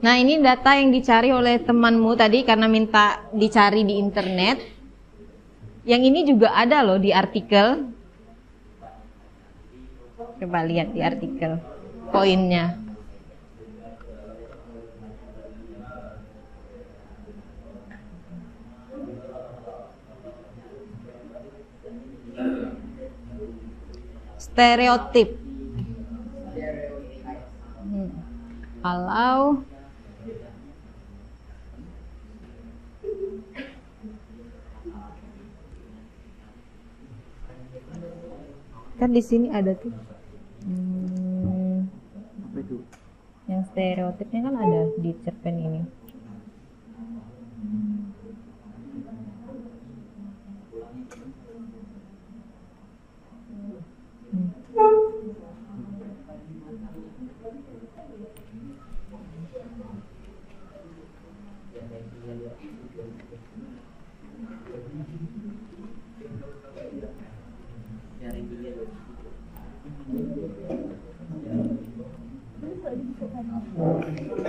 Nah, ini data yang dicari oleh temanmu tadi karena minta dicari di internet. Yang ini juga ada loh di artikel. Coba lihat di artikel poinnya. Stereotip. Kalau kan di sini ada tuh yang stereotipnya kan ada di cerpen ini.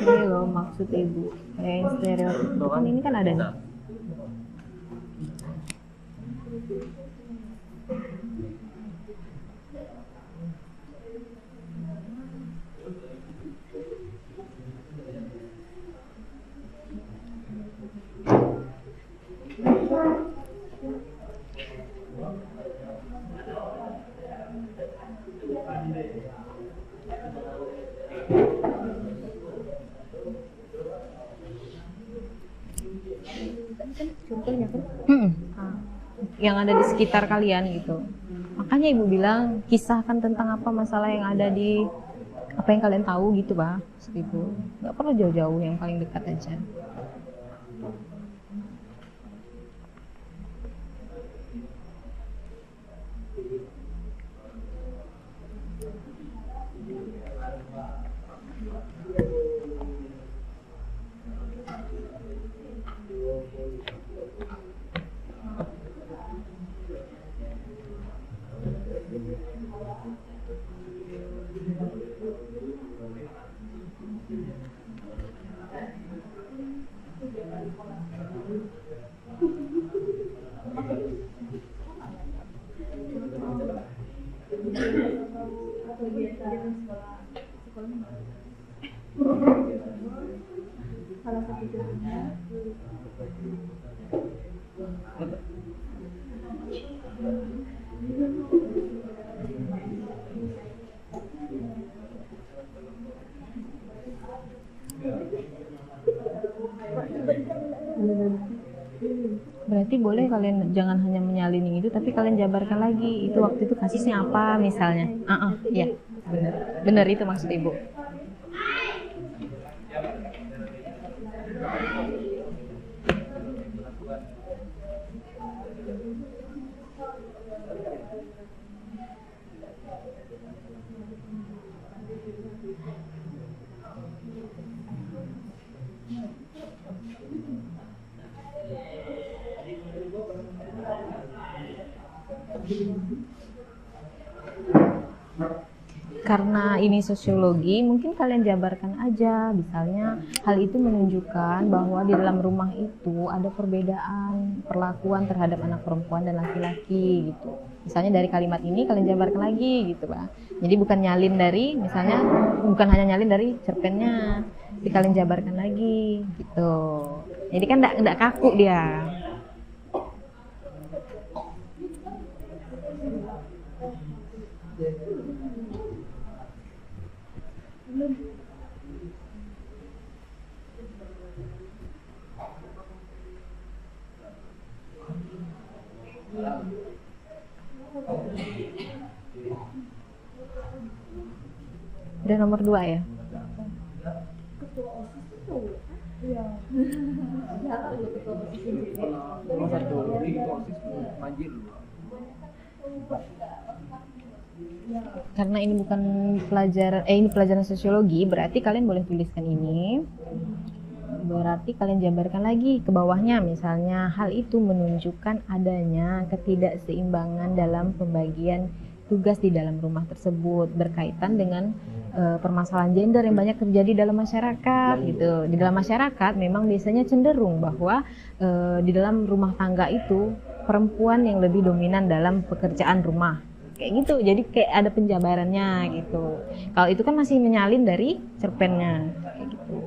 Ini loh maksud ibu kayak stereotip itu kan ini kan ada nih. Contohnya kan Yang ada di sekitar kalian gitu. Makanya ibu bilang kisahkan tentang apa masalah yang ada di apa yang kalian tahu gitu Pak. Ibu nggak perlu jauh-jauh, yang paling dekat aja. salah satu jalannya Berarti boleh kalian jangan hanya menyalin yang itu, tapi kalian jabarkan lagi itu waktu itu kasusnya apa misalnya. Ya, benar. Benar itu maksud ibu. karena ini sosiologi, mungkin kalian jabarkan aja. Misalnya hal itu menunjukkan bahwa di dalam rumah itu ada perbedaan perlakuan terhadap anak perempuan dan laki-laki gitu. Misalnya dari kalimat ini kalian jabarkan lagi gitu Pak. Jadi bukan nyalin dari, misalnya bukan hanya nyalin dari cerpennya, tapi kalian jabarkan lagi gitu. Jadi kan enggak kaku dia. Udah nomor 2 ya? Karena ini bukan pelajaran, ini pelajaran sosiologi, berarti kalian boleh tuliskan ini. Berarti kalian jabarkan lagi ke bawahnya, misalnya hal itu menunjukkan adanya ketidakseimbangan dalam pembagian tugas di dalam rumah tersebut berkaitan dengan permasalahan gender yang banyak terjadi dalam masyarakat gitu. Di dalam masyarakat memang biasanya cenderung bahwa di dalam rumah tangga itu perempuan yang lebih dominan dalam pekerjaan rumah. Kayak gitu. Jadi kayak ada penjabarannya gitu. Kalau itu kan masih menyalin dari cerpennya kayak gitu.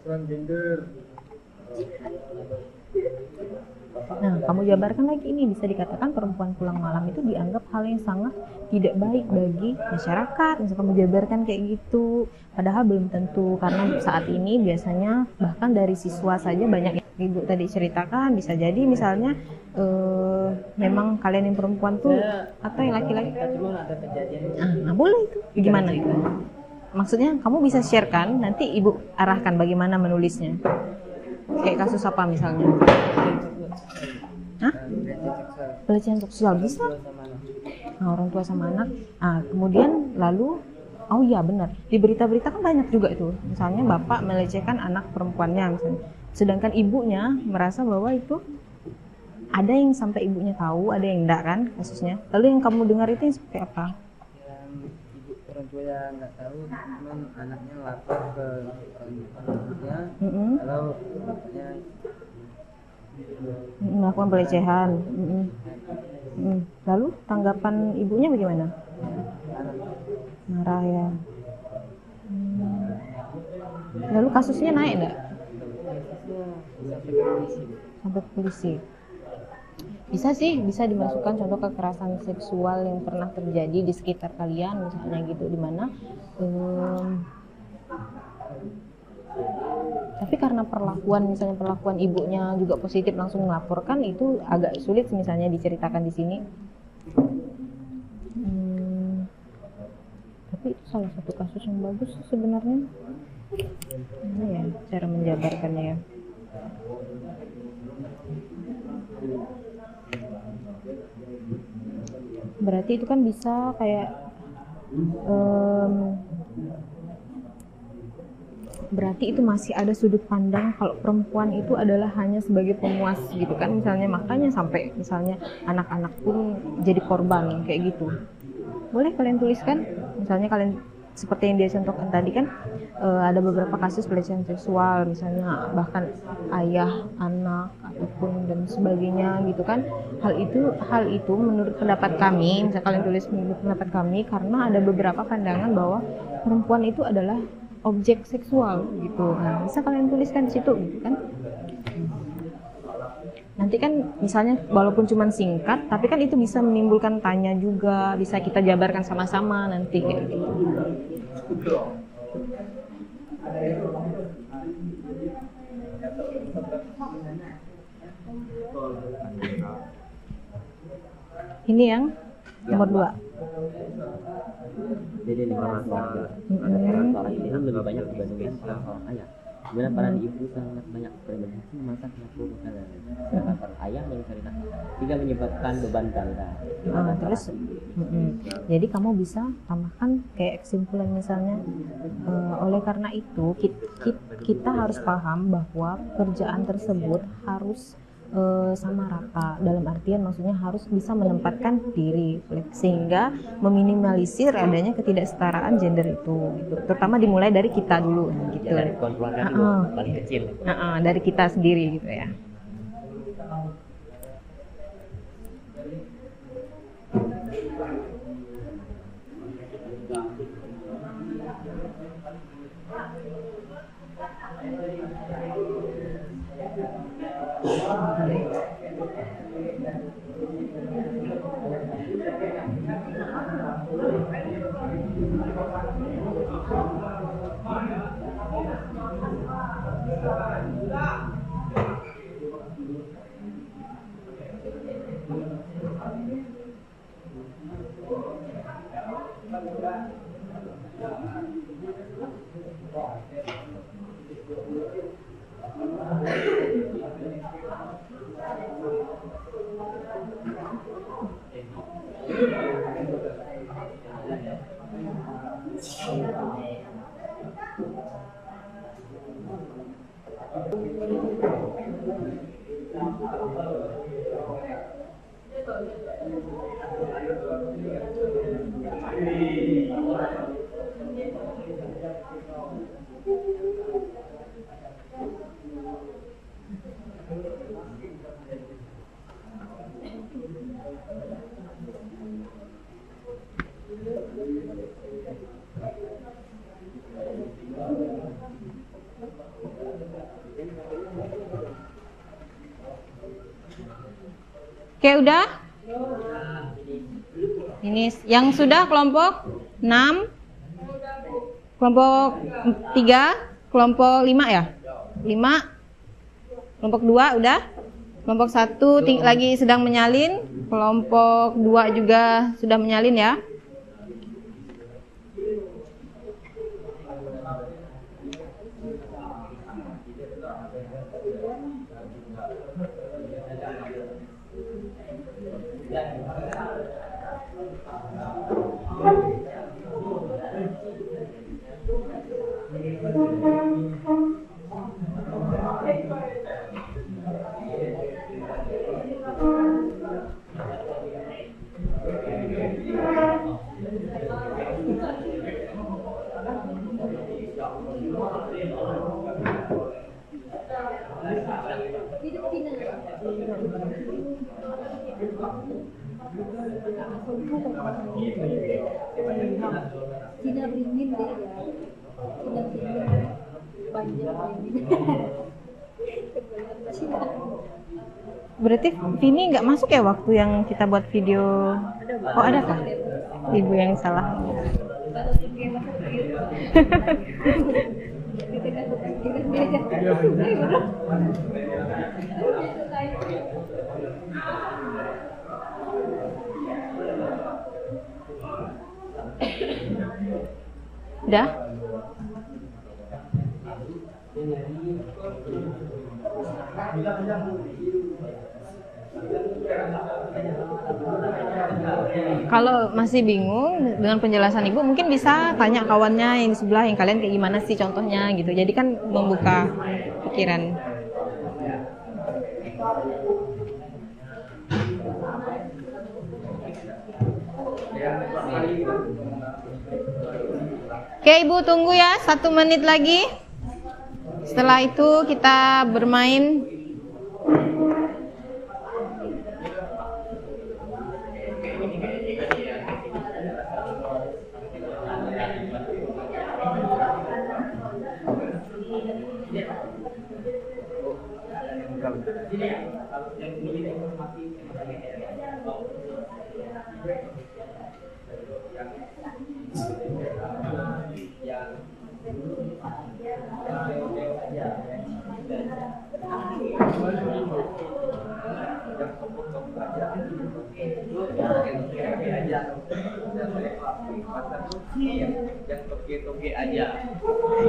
Transgender. Nah, kamu jabarkan lagi ini, bisa dikatakan perempuan pulang malam itu dianggap hal yang sangat tidak baik bagi masyarakat. Misalnya kamu jabarkan kayak gitu, padahal belum tentu, karena saat ini biasanya bahkan dari siswa saja banyak yang ibu tadi ceritakan, bisa jadi misalnya memang kalian yang perempuan tuh atau yang laki-laki. Cuma ada kejadian. Nah, boleh itu. Gimana itu? Maksudnya kamu bisa share kan, nanti ibu arahkan bagaimana menulisnya. Kayak kasus apa misalnya? Hah? Pelecehan seksual bisa? Nah, orang tua sama anak. Nah, kemudian lalu, oh iya benar, di berita-berita kan banyak juga itu. Misalnya bapak melecehkan anak perempuannya misalnya. Sedangkan ibunya merasa bahwa itu ada yang sampai ibunya tahu, ada yang enggak kan kasusnya. Lalu yang kamu dengar itu yang seperti apa? Orang tua yang nggak tahu, cuman anaknya lapor ke ibunya, kalau bapaknya melakukan pelecehan. Lalu tanggapan ibunya bagaimana? Marah ya. Lalu kasusnya naik enggak? Sampai polisi. Bisa sih, bisa dimasukkan contoh kekerasan seksual yang pernah terjadi di sekitar kalian misalnya gitu, dimana tapi karena misalnya perlakuan ibunya juga positif langsung melaporkan, itu agak sulit misalnya diceritakan di sini. Tapi itu salah satu kasus yang bagus sih sebenarnya. Ini ya cara menjabarkannya ya. Berarti itu kan bisa kayak berarti itu masih ada sudut pandang kalau perempuan itu adalah hanya sebagai pemuas gitu kan, misalnya, makanya sampai misalnya anak-anak pun jadi korban kayak gitu. Boleh kalian tuliskan, misalnya kalian seperti yang dia contohkan tadi kan, ada beberapa kasus pelecehan seksual misalnya, bahkan ayah, anak, ataupun dan sebagainya gitu kan. Hal itu menurut pendapat kami, misalnya kalian tulis menurut pendapat kami, karena ada beberapa pandangan bahwa perempuan itu adalah objek seksual gitu. Nah, bisa kalian tuliskan di situ gitu kan. Nanti kan misalnya walaupun cuma singkat, tapi kan itu bisa menimbulkan tanya juga, bisa kita jabarkan sama-sama nanti kayak gitu. Ini yang nomor 2. Jadi ini soal ini kan lebih banyak dibandingkan soal ayah. Kemudian peran ibu sangat banyak berinteraksi memasak dapur makanan. Sedangkan peran ayah yang cari nafkah tidak menyebabkan beban tangga. Terus jadi kamu bisa tambahkan kayak kesimpulan misalnya, oleh karena itu kita harus paham bahwa pekerjaan tersebut harus sama rata, dalam artian maksudnya harus bisa menempatkan diri sehingga meminimalisir adanya ketidaksetaraan gender itu gitu. Terutama dimulai dari kita dulu gitu. Ya, dari keluarga dulu paling kecil. Dari kita sendiri gitu ya. Oke, udah? Ini yang sudah kelompok 6, kelompok 3, kelompok 5 ya? 5, kelompok 2 udah? Kelompok 1 lagi sedang menyalin, kelompok 2 juga sudah menyalin ya? Cina beringin deh ya. Cina banjir beringin. Berarti Vini nggak masuk ya waktu yang kita buat video? Oh, ada kah? Ibu yang salah. Udah? Kalau masih bingung dengan penjelasan ibu, mungkin bisa tanya kawannya yang di sebelah, yang kalian kayak gimana sih contohnya gitu. Jadi kan membuka pikiran. Oke, ibu tunggu ya 1 menit lagi. Setelah itu kita bermain.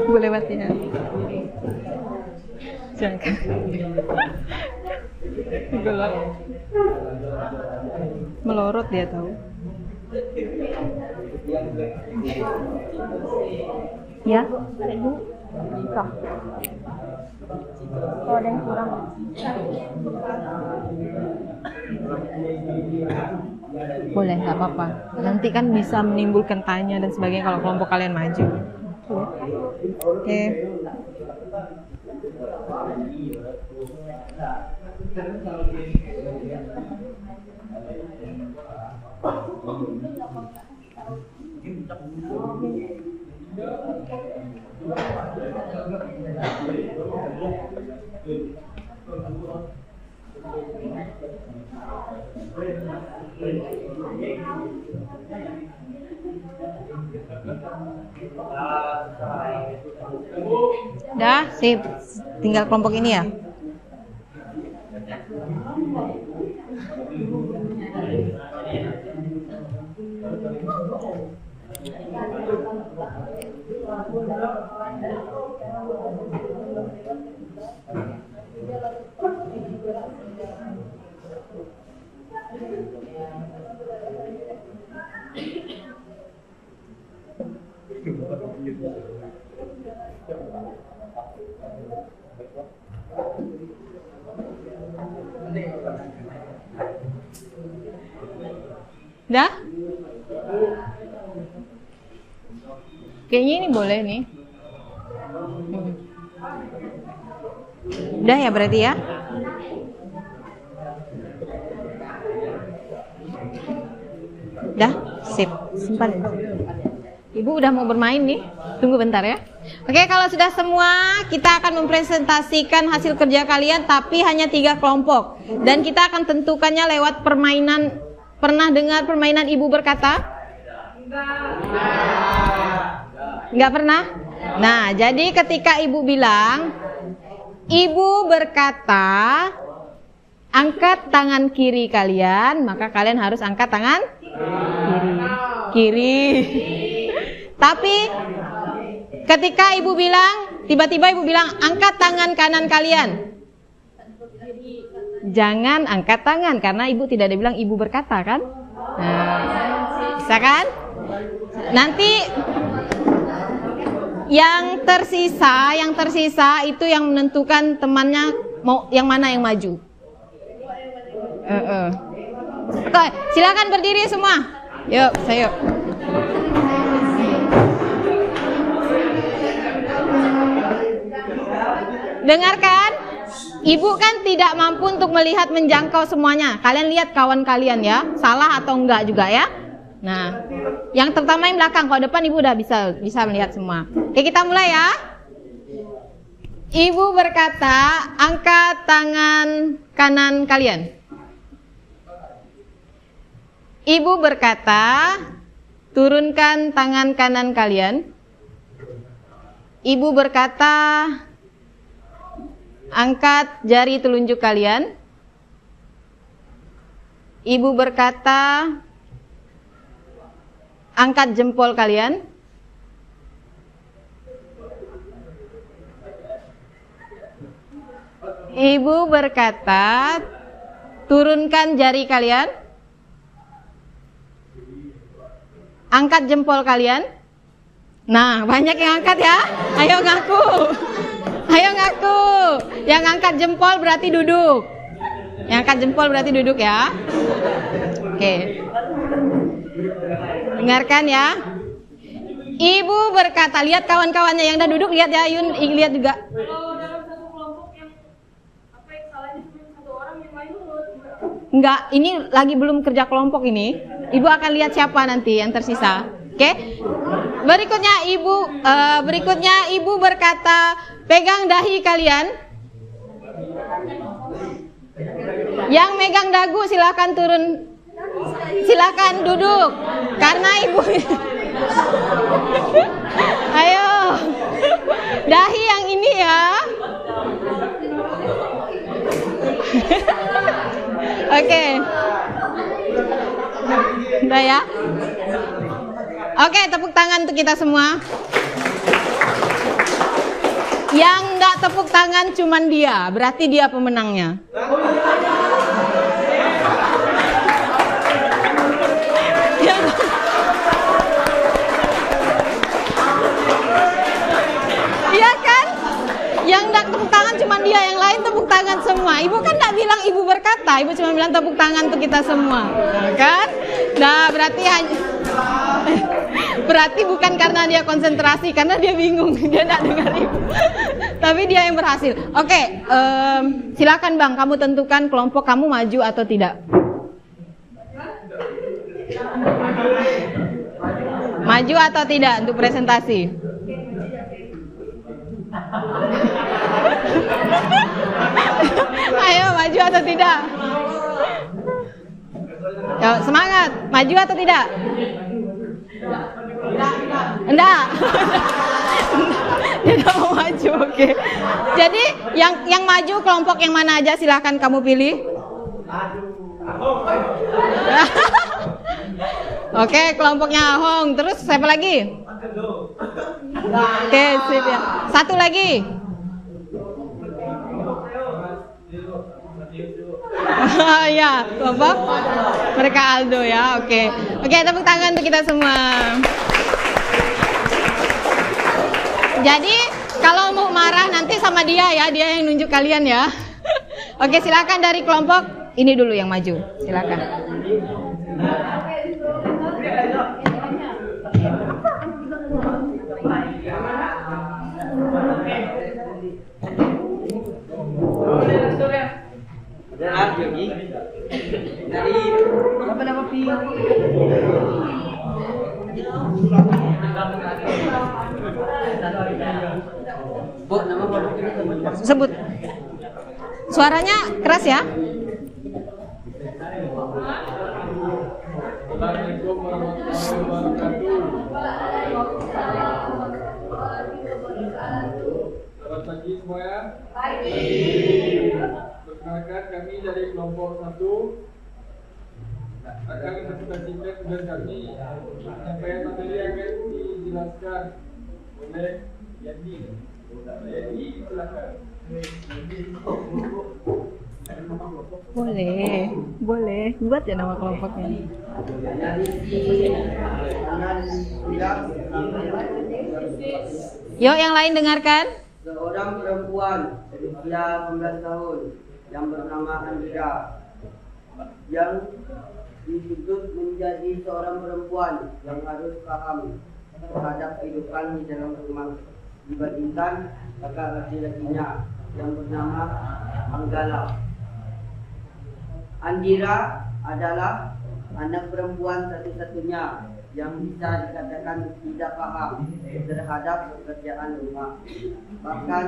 Gue lewat ya. Jangan. Gelap. Melorot dia tahu. Ya, Ibu. Kah. Kalau ada yang kurang. Boleh, nggak apa-apa. Nanti kan bisa menimbulkan tanya dan sebagainya kalau kelompok kalian maju. Oke. Dah, sip. Tinggal kelompok ini ya. Dah? Kayaknya ini boleh nih. Udah ya berarti ya? Dah, sip. Simpan. Ibu udah mau bermain nih. Tunggu bentar ya. Oke, kalau sudah semua, kita akan mempresentasikan hasil kerja kalian, tapi hanya 3 kelompok. Dan kita akan tentukannya lewat permainan. Pernah dengar permainan ibu berkata? Enggak pernah? Nah, jadi ketika ibu bilang, ibu berkata, angkat tangan kiri kalian, maka kalian harus angkat tangan kiri. Tapi ketika ibu bilang, tiba-tiba ibu bilang, angkat tangan kanan kalian, jangan angkat tangan, karena ibu tidak ada bilang ibu berkata kan? Nah, bisa kan? Nanti yang tersisa itu yang menentukan temannya mau yang mana yang maju. Oke, silakan berdiri semua. Yuk, saya. Dengarkan, ibu kan tidak mampu untuk melihat menjangkau semuanya. Kalian lihat kawan kalian ya, salah atau enggak juga ya. Nah, yang terutama yang belakang, kalau depan ibu udah bisa melihat semua. Oke, kita mulai ya. Ibu berkata, angkat tangan kanan kalian. Ibu berkata, turunkan tangan kanan kalian. Ibu berkata, angkat jari telunjuk kalian. Ibu berkata, angkat jempol kalian. Ibu berkata, turunkan jari kalian. Angkat jempol kalian. Nah, banyak yang angkat ya. Ayo ngaku. Ayo ngaku. Yang angkat jempol berarti duduk. Yang angkat jempol berarti duduk ya. Oke. Dengarkan ya. Ibu berkata, lihat kawan-kawannya yang udah duduk, lihat ya Yun, lihat juga. Kalau dalam satu kelompok yang salahnya cuma satu orang, yang lain Enggak, ini lagi belum kerja kelompok ini. Ibu akan lihat siapa nanti yang tersisa. Oke. Berikutnya ibu berkata, pegang dahi kalian. Yang megang dagu silakan turun. Silakan duduk. Karena ibu Ayo. Dahi yang ini ya. Oke. Udah ya? Oke, tepuk tangan untuk kita semua. Yang nggak tepuk tangan cuman dia, berarti dia pemenangnya. Iya kan? Yang nggak tepuk tangan cuman dia, yang lain tepuk tangan semua. Ibu kan nggak bilang ibu berkata, ibu cuma bilang tepuk tangan untuk kita semua, kan? Nah, berarti bukan karena dia konsentrasi, karena dia bingung, dia nggak dengar ibu. Tapi dia yang berhasil. Oke, silakan Bang, kamu tentukan kelompok kamu maju atau tidak. Maju atau tidak untuk presentasi? Ayo, maju atau tidak? Yo, semangat, maju atau tidak? Enggak. Dia tidak mau maju, oke. Jadi yang maju kelompok yang mana aja, silahkan kamu pilih. Oke, kelompoknya Ahong. Terus siapa lagi? Oke, sip ya. Satu lagi. Ya, kelompok mereka Aldo ya. Oke, tepuk tangan untuk kita semua. Jadi kalau mau marah nanti sama dia ya, dia yang nunjuk kalian ya. Oke, silakan dari kelompok ini dulu yang maju. Silakan. Sebut. Suaranya keras ya. Assalamualaikum warahmatullahi wabarakatuh. Selamat pagi semuanya. Perkenalkan, kami dari kelompok 1 akan menentukan singkat tugas kami. Penyampaian materi akan dijelaskan oleh Yandi. Yandi, silakan. Boleh buat ya nama kelompoknya. Yuk yang lain dengarkan. Seorang perempuan berusia 19 tahun yang bernama Andira yang dituntut menjadi seorang perempuan yang harus paham terhadap kehidupan di dalam rumah dibandingkan kakak laki-lakinya yang bernama Anggala. Andira adalah anak perempuan satu-satunya yang bisa dikatakan tidak paham terhadap pekerjaan rumah. Bahkan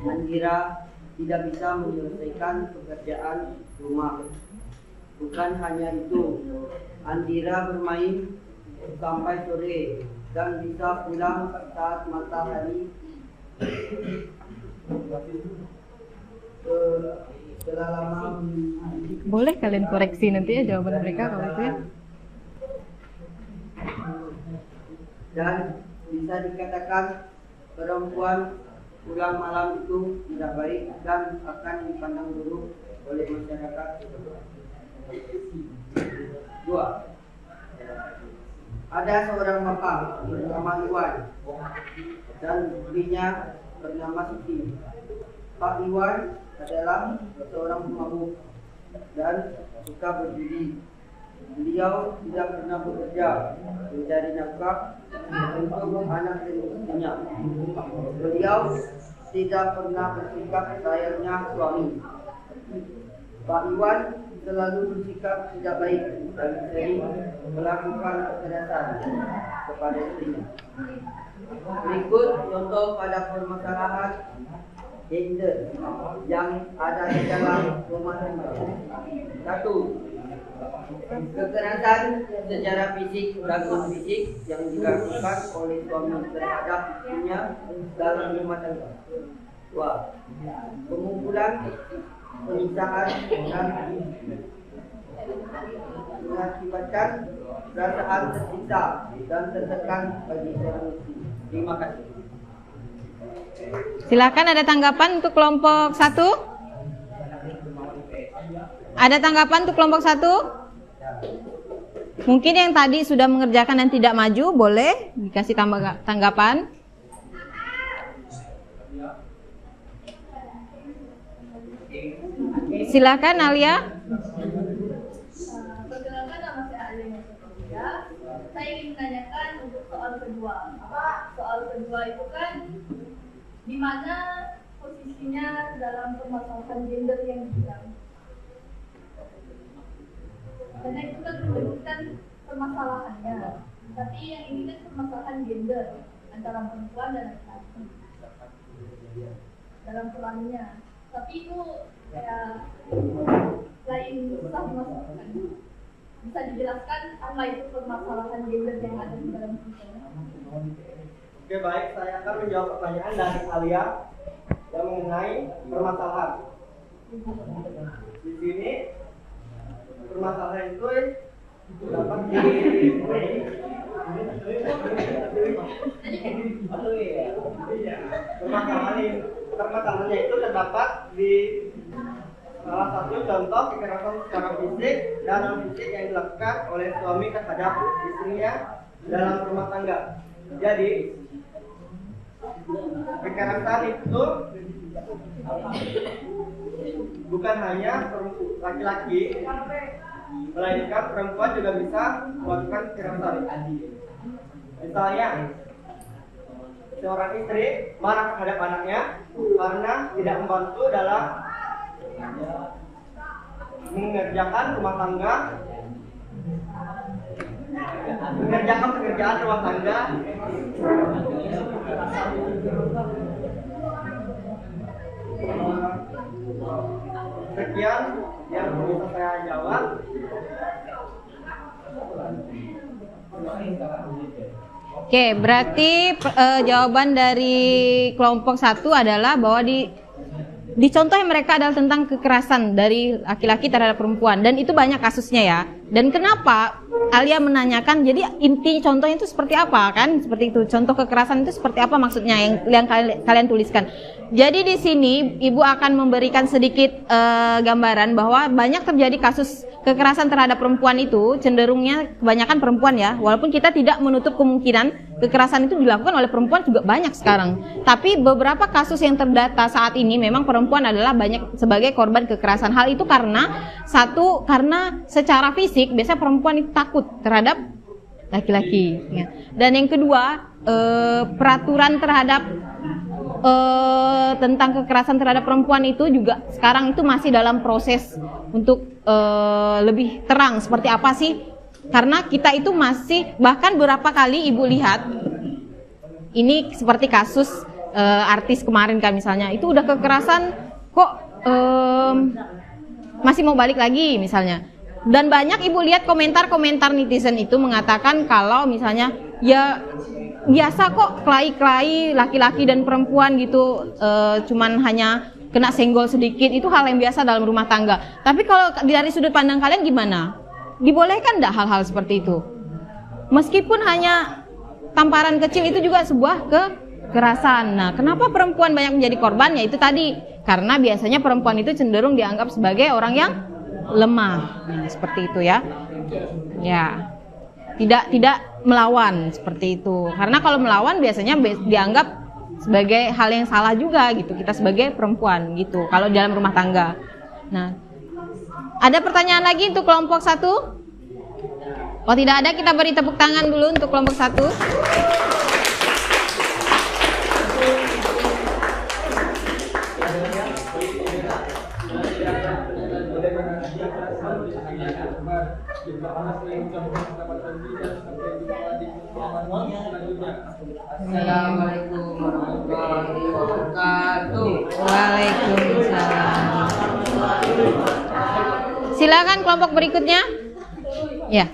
Andira tidak bisa menyelesaikan pekerjaan rumah. Bukan hanya itu, Andira bermain sampai sore dan bisa pulang saat matahari setelah lama. Boleh kalian koreksi nanti ya jawaban mereka kalau itu ya. Dan bisa dikatakan perempuan pulang malam itu tidak baik dan akan dipandang buruk oleh masyarakat. 2. Ada seorang bapak bernama Iwan dan istrinya bernama Siti. Pak Iwan adalah seorang pemabuk dan suka berjudi. Beliau tidak pernah bekerja mencari nafkah untuk anak dan istrinya. Beliau tidak pernah bersikap sayangnya suami. Pak Iwan selalu bersikap tidak baik dan sering melakukan kekerasan kepada istrinya. Berikut contoh pada permasalahan gender yang ada di dalam rumah tangga. 1. Kekerasan secara fisik dan non-fisik yang dilakukan oleh suami terhadap istrinya dalam rumah tangga. 2. Pengumpulan, penyiksaan dan mengakibatkan perasaan tersiksa dan tertekan bagi seorang muslim. Terima kasih. Silakan, ada tanggapan untuk kelompok 1? Ada tanggapan untuk kelompok 1? Mungkin yang tadi sudah mengerjakan dan tidak maju, boleh dikasih tanggapan. Silakan Alia. Perkenalkan, nama saya Alia Masya. Saya ingin menanyakan untuk soal kedua. Soal kedua itu kan di mana posisinya dalam permasalahan gender yang hilang. Karena itu kan menyebutkan permasalahannya, tapi yang ini kan permasalahan gender antara perempuan dan laki-laki dalam perannya. Tapi itu kayak lain susah dimasukkan. Bisa dijelaskan apa itu permasalahan gender yang ada di dalam perempuan? Oke, baik, saya akan menjawab pertanyaan dari Alia yang mengenai permasalahan. Di sini permasalahan itu dapat permasalahannya itu terdapat di salah satu contoh kekerasan secara fisik dan non fisik yang dilakukan oleh suami terhadap istrinya dalam rumah tangga. Jadi kekerasan itu bukan hanya laki-laki, melainkan perempuan juga bisa melakukan kekerasan. Misalnya, seorang istri marah terhadap anaknya karena tidak membantu dalam mengerjakan rumah tangga, mengerjakan pekerjaan rumah tangga. Sekian yang bisa saya jawab. Oke, berarti jawaban dari kelompok 1 adalah bahwa di contoh yang mereka adalah tentang kekerasan dari laki-laki terhadap perempuan, dan itu banyak kasusnya ya. Dan kenapa Alia menanyakan, jadi inti contohnya itu seperti apa kan? Seperti itu, contoh kekerasan itu seperti apa maksudnya yang kalian tuliskan. Jadi di sini Ibu akan memberikan sedikit gambaran bahwa banyak terjadi kasus kekerasan terhadap perempuan itu cenderungnya kebanyakan perempuan ya. Walaupun kita tidak menutup kemungkinan kekerasan itu dilakukan oleh perempuan juga banyak sekarang. Tapi beberapa kasus yang terdata saat ini memang perempuan adalah banyak sebagai korban kekerasan. Hal itu karena satu, karena secara fisik biasanya perempuan itu takut terhadap laki-laki. Ya. Dan yang kedua, peraturan terhadap tentang kekerasan terhadap perempuan itu juga sekarang itu masih dalam proses untuk lebih terang seperti apa sih, karena kita itu masih, bahkan beberapa kali Ibu lihat ini seperti kasus artis kemarin kan misalnya, itu udah kekerasan kok masih mau balik lagi misalnya. Dan banyak Ibu lihat komentar-komentar netizen itu mengatakan kalau misalnya ya biasa kok kelahi-kelahi laki-laki dan perempuan gitu, cuman hanya kena senggol sedikit, itu hal yang biasa dalam rumah tangga. Tapi kalau dari sudut pandang kalian gimana? Dibolehkan enggak hal-hal seperti itu? Meskipun hanya tamparan kecil itu juga sebuah kekerasan. Nah, kenapa perempuan banyak menjadi korban? Ya itu tadi, karena biasanya perempuan itu cenderung dianggap sebagai orang yang lemah. Nah, seperti itu ya. Ya. Tidak melawan seperti itu. Karena kalau melawan biasanya dianggap sebagai hal yang salah juga gitu, kita sebagai perempuan gitu kalau dalam rumah tangga. Nah, ada pertanyaan lagi untuk kelompok 1? Oh tidak ada, kita beri tepuk tangan dulu untuk kelompok 1. Assalamualaikum warahmatullahi wabarakatuh. Waalaikumsalam. Silakan kelompok berikutnya. Ya.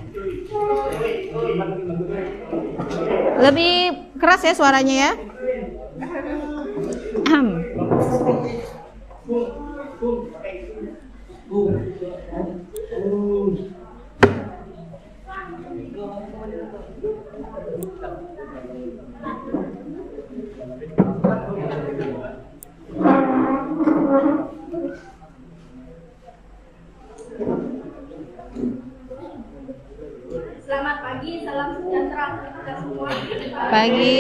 Lebih keras ya suaranya ya. Selamat pagi, salam sejahtera untuk kita semua. Pagi.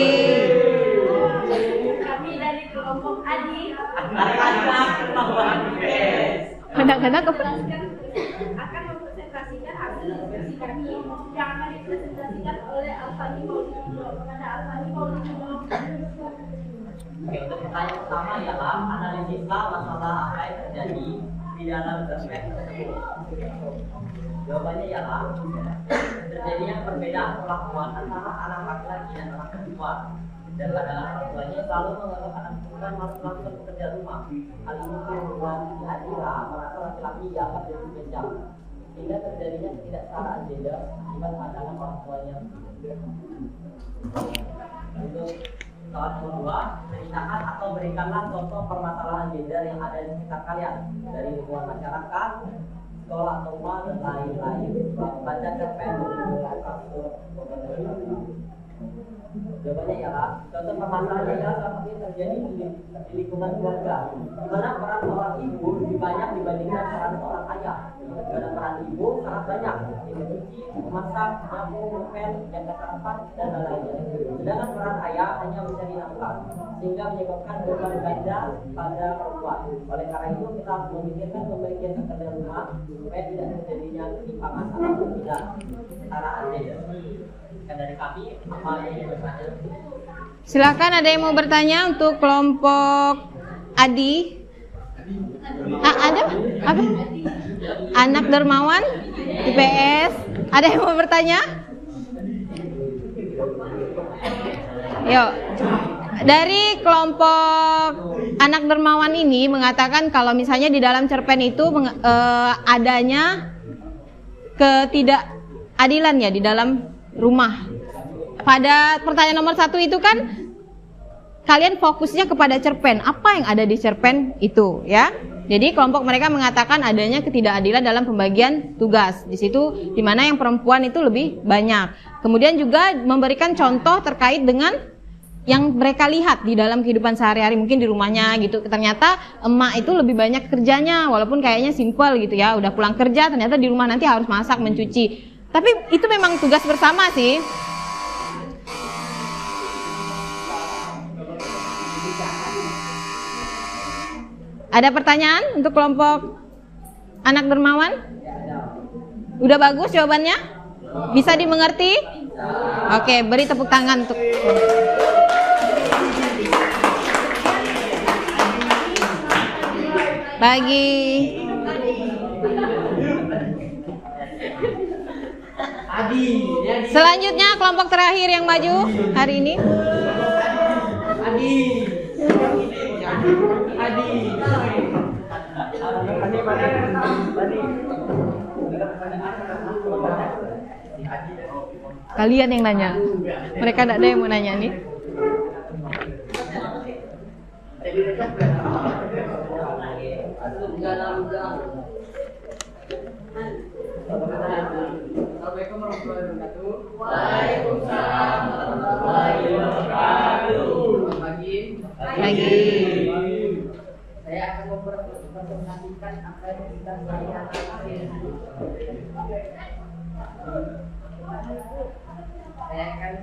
Kami dari kelompok Adi Kadang-kadang akan mempresentasikan hasil diskusi kami yang akan dipresentasikan oleh Alfani Maulidino. Kepada Alfani Maulidino. Oke, untuk pertanyaan pertama ialah analisislah masalah apa yang terjadi di dalam cerpen tersebut. Jawabannya ialah terjadinya perbedaan perlakuan antara anak laki-laki dan anak perempuan. Dan pada anak perempuannya selalu menganggap anak perempuan harus melakukan pekerjaan rumah. Hal ini membuat Adira merasa laki-laki dianggap lebih spesial, sehingga terjadinya ketidaksetaraan gender akibat pandangan orang tuanya. Untuk soal kedua, ceritakan atau berikanlah contoh permasalahan gender yang ada di sekitar kalian dari lingkungan masyarakat, sekolah atau rumah dan lain-lain. Baca cerpen. Jawabannya ialah contoh permasalahan gender seperti terjadi di lingkungan keluarga, di mana peran seorang ibu lebih banyak dibandingkan peran seorang ayah. Karena peran ibu sangat banyak, mencuci, memasak, menyapu, ngepel, jaga sarapan, dan lain-lain. Sedangkan peran ayah hanya mencari nafkah, sehingga menyebabkan beban ganda pada perempuan. Oleh karena itu kita harus memikirkan pembagian pekerjaan rumah supaya tidak terjadinya ketimpangan atau ketidaksetaraan gender. Dan dari kami, apa yang bertanya? Silakan, ada yang mau bertanya untuk kelompok Adi? Ada apa? Anak Dermawan IPS. Ada yang mau bertanya? Yuk. Dari kelompok Anak Dermawan ini mengatakan kalau misalnya di dalam cerpen itu adanya ketidakadilan ya di dalam rumah. Pada pertanyaan nomor 1 itu kan kalian fokusnya kepada cerpen, apa yang ada di cerpen itu ya. Jadi kelompok mereka mengatakan adanya ketidakadilan dalam pembagian tugas. Di situ di mana yang perempuan itu lebih banyak. Kemudian juga memberikan contoh terkait dengan yang mereka lihat di dalam kehidupan sehari-hari, mungkin di rumahnya gitu. Ternyata emak itu lebih banyak kerjanya, walaupun kayaknya simpel gitu ya. Udah pulang kerja, ternyata di rumah nanti harus masak, mencuci. Tapi itu memang tugas bersama sih. Ada pertanyaan untuk kelompok Anak Dermawan? Udah bagus jawabannya? Bisa dimengerti? Oke, beri tepuk tangan untuk bagi selanjutnya kelompok terakhir yang maju hari ini. Kalian yang nanya, mereka tidak ada yang mau nanya nih. Assalamualaikum warahmatullahi wabarakatuh. Waalaikumsalam warahmatullahi wabarakatuh. Selamat pagi. Pagi. Saya akan mempresentasikan apa yang kita lihat. Saya akan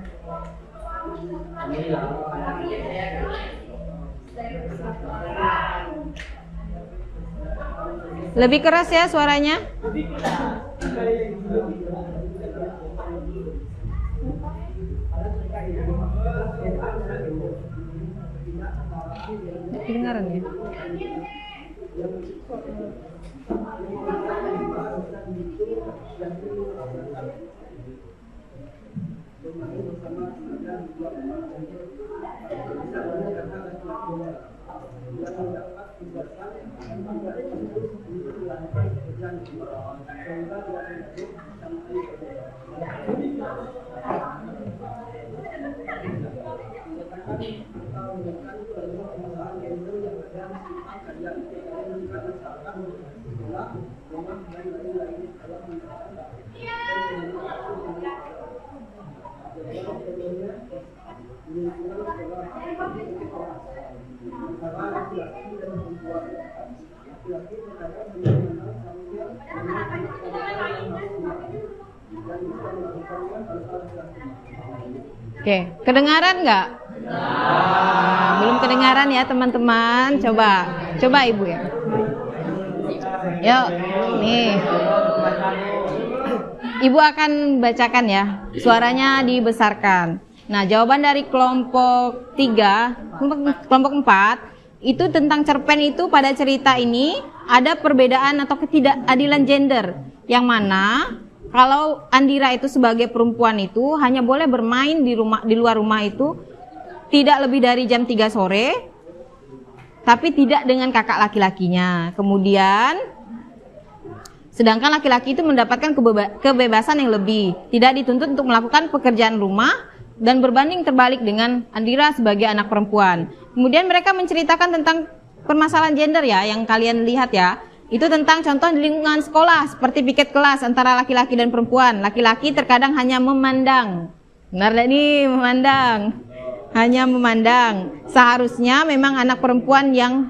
Lebih keras ya suaranya. Kedengaran ya? Oke, kedengaran nggak? Belum kedengaran ya teman-teman. Coba ibu ya. Yuk, nih. Ibu akan bacakan ya. Suaranya dibesarkan. Nah, jawaban dari kelompok 3, kelompok 4 itu tentang cerpen itu pada cerita ini ada perbedaan atau ketidakadilan gender yang mana kalau Andira itu sebagai perempuan itu hanya boleh bermain di luar rumah itu tidak lebih dari jam 3 sore, tapi tidak dengan kakak laki-lakinya. Kemudian sedangkan laki-laki itu mendapatkan kebebasan yang lebih, tidak dituntut untuk melakukan pekerjaan rumah dan berbanding terbalik dengan Andira sebagai anak perempuan. Kemudian mereka menceritakan tentang permasalahan gender ya yang kalian lihat ya. Itu tentang contoh di lingkungan sekolah seperti piket kelas antara laki-laki dan perempuan. Laki-laki terkadang hanya memandang. Benar tidak nih memandang? Hanya memandang. Seharusnya memang anak perempuan yang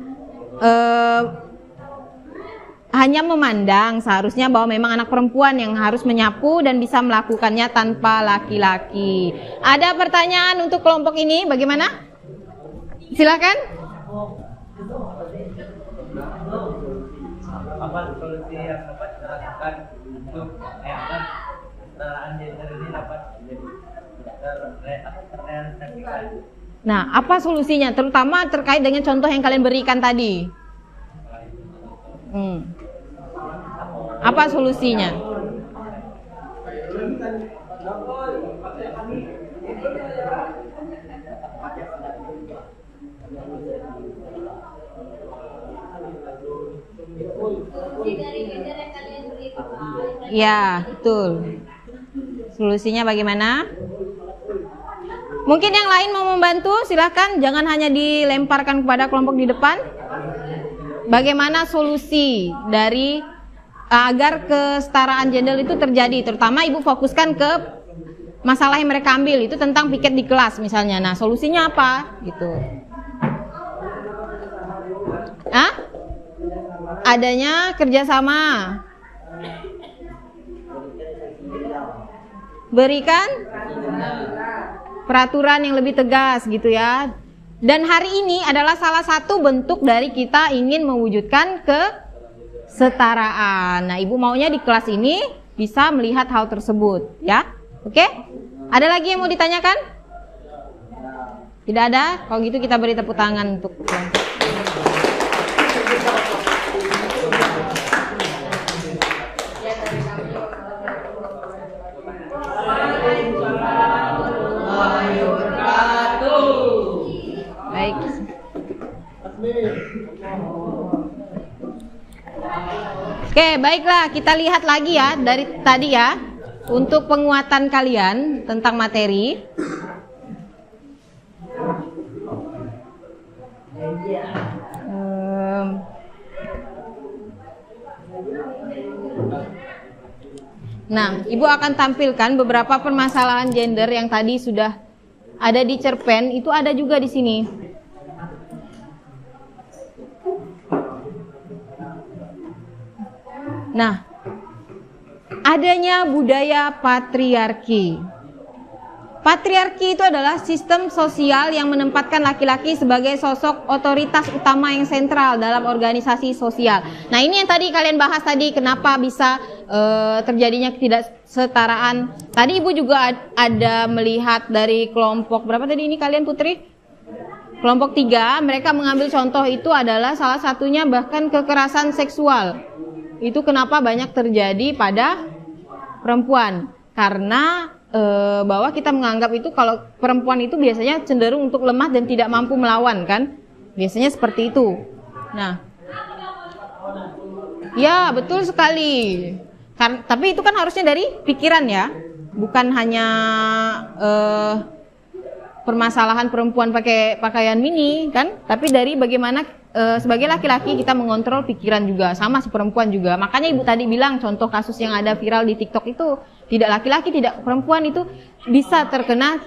hanya memandang. Seharusnya bahwa memang anak perempuan yang harus menyapu dan bisa melakukannya tanpa laki-laki. Ada pertanyaan untuk kelompok ini? Bagaimana? Silakan. Apa solusi yang dapat dilakukan untuk kesetaraan gender ini dapat terrealisasikan? Nah, apa solusinya? Terutama terkait dengan contoh yang kalian berikan tadi. Apa solusinya? Ya, betul. Solusinya bagaimana? Mungkin yang lain mau membantu, silahkan. Jangan hanya dilemparkan kepada kelompok di depan. Bagaimana solusi dari agar kesetaraan gender itu terjadi? Terutama ibu fokuskan ke masalah yang mereka ambil, itu tentang piket di kelas misalnya. Nah, solusinya apa? Gitu. Adanya kerjasama. Berikan peraturan yang lebih tegas gitu ya. Dan hari ini adalah salah satu bentuk dari kita ingin mewujudkan kesetaraan. Nah, ibu maunya di kelas ini bisa melihat hal tersebut ya. Oke? Ada lagi yang mau ditanyakan? Tidak ada? Kalau gitu kita beri tepuk tangan untuk kelompok. Baik. Oke, baiklah, kita lihat lagi ya dari tadi ya untuk penguatan kalian tentang materi. Nah, ibu akan tampilkan beberapa permasalahan gender yang tadi sudah ada di cerpen, itu ada juga di sini. Nah, adanya budaya patriarki. Patriarki itu adalah sistem sosial yang menempatkan laki-laki sebagai sosok otoritas utama yang sentral dalam organisasi sosial. Nah, ini yang tadi kalian bahas tadi, kenapa bisa terjadinya ketidaksetaraan. Tadi ibu juga ada melihat dari kelompok berapa tadi ini kalian Putri? Kelompok 3, mereka mengambil contoh itu adalah salah satunya bahkan kekerasan seksual. Itu kenapa banyak terjadi pada perempuan, karena bahwa kita menganggap itu kalau perempuan itu biasanya cenderung untuk lemah dan tidak mampu melawan kan, biasanya seperti itu. Nah, ya betul sekali. Tapi itu kan harusnya dari pikiran ya, bukan hanya permasalahan perempuan pakai pakaian mini kan, tapi dari bagaimana sebagai laki-laki kita mengontrol pikiran juga, sama si perempuan juga. Makanya ibu tadi bilang contoh kasus yang ada viral di TikTok itu tidak laki-laki, tidak perempuan itu bisa terkena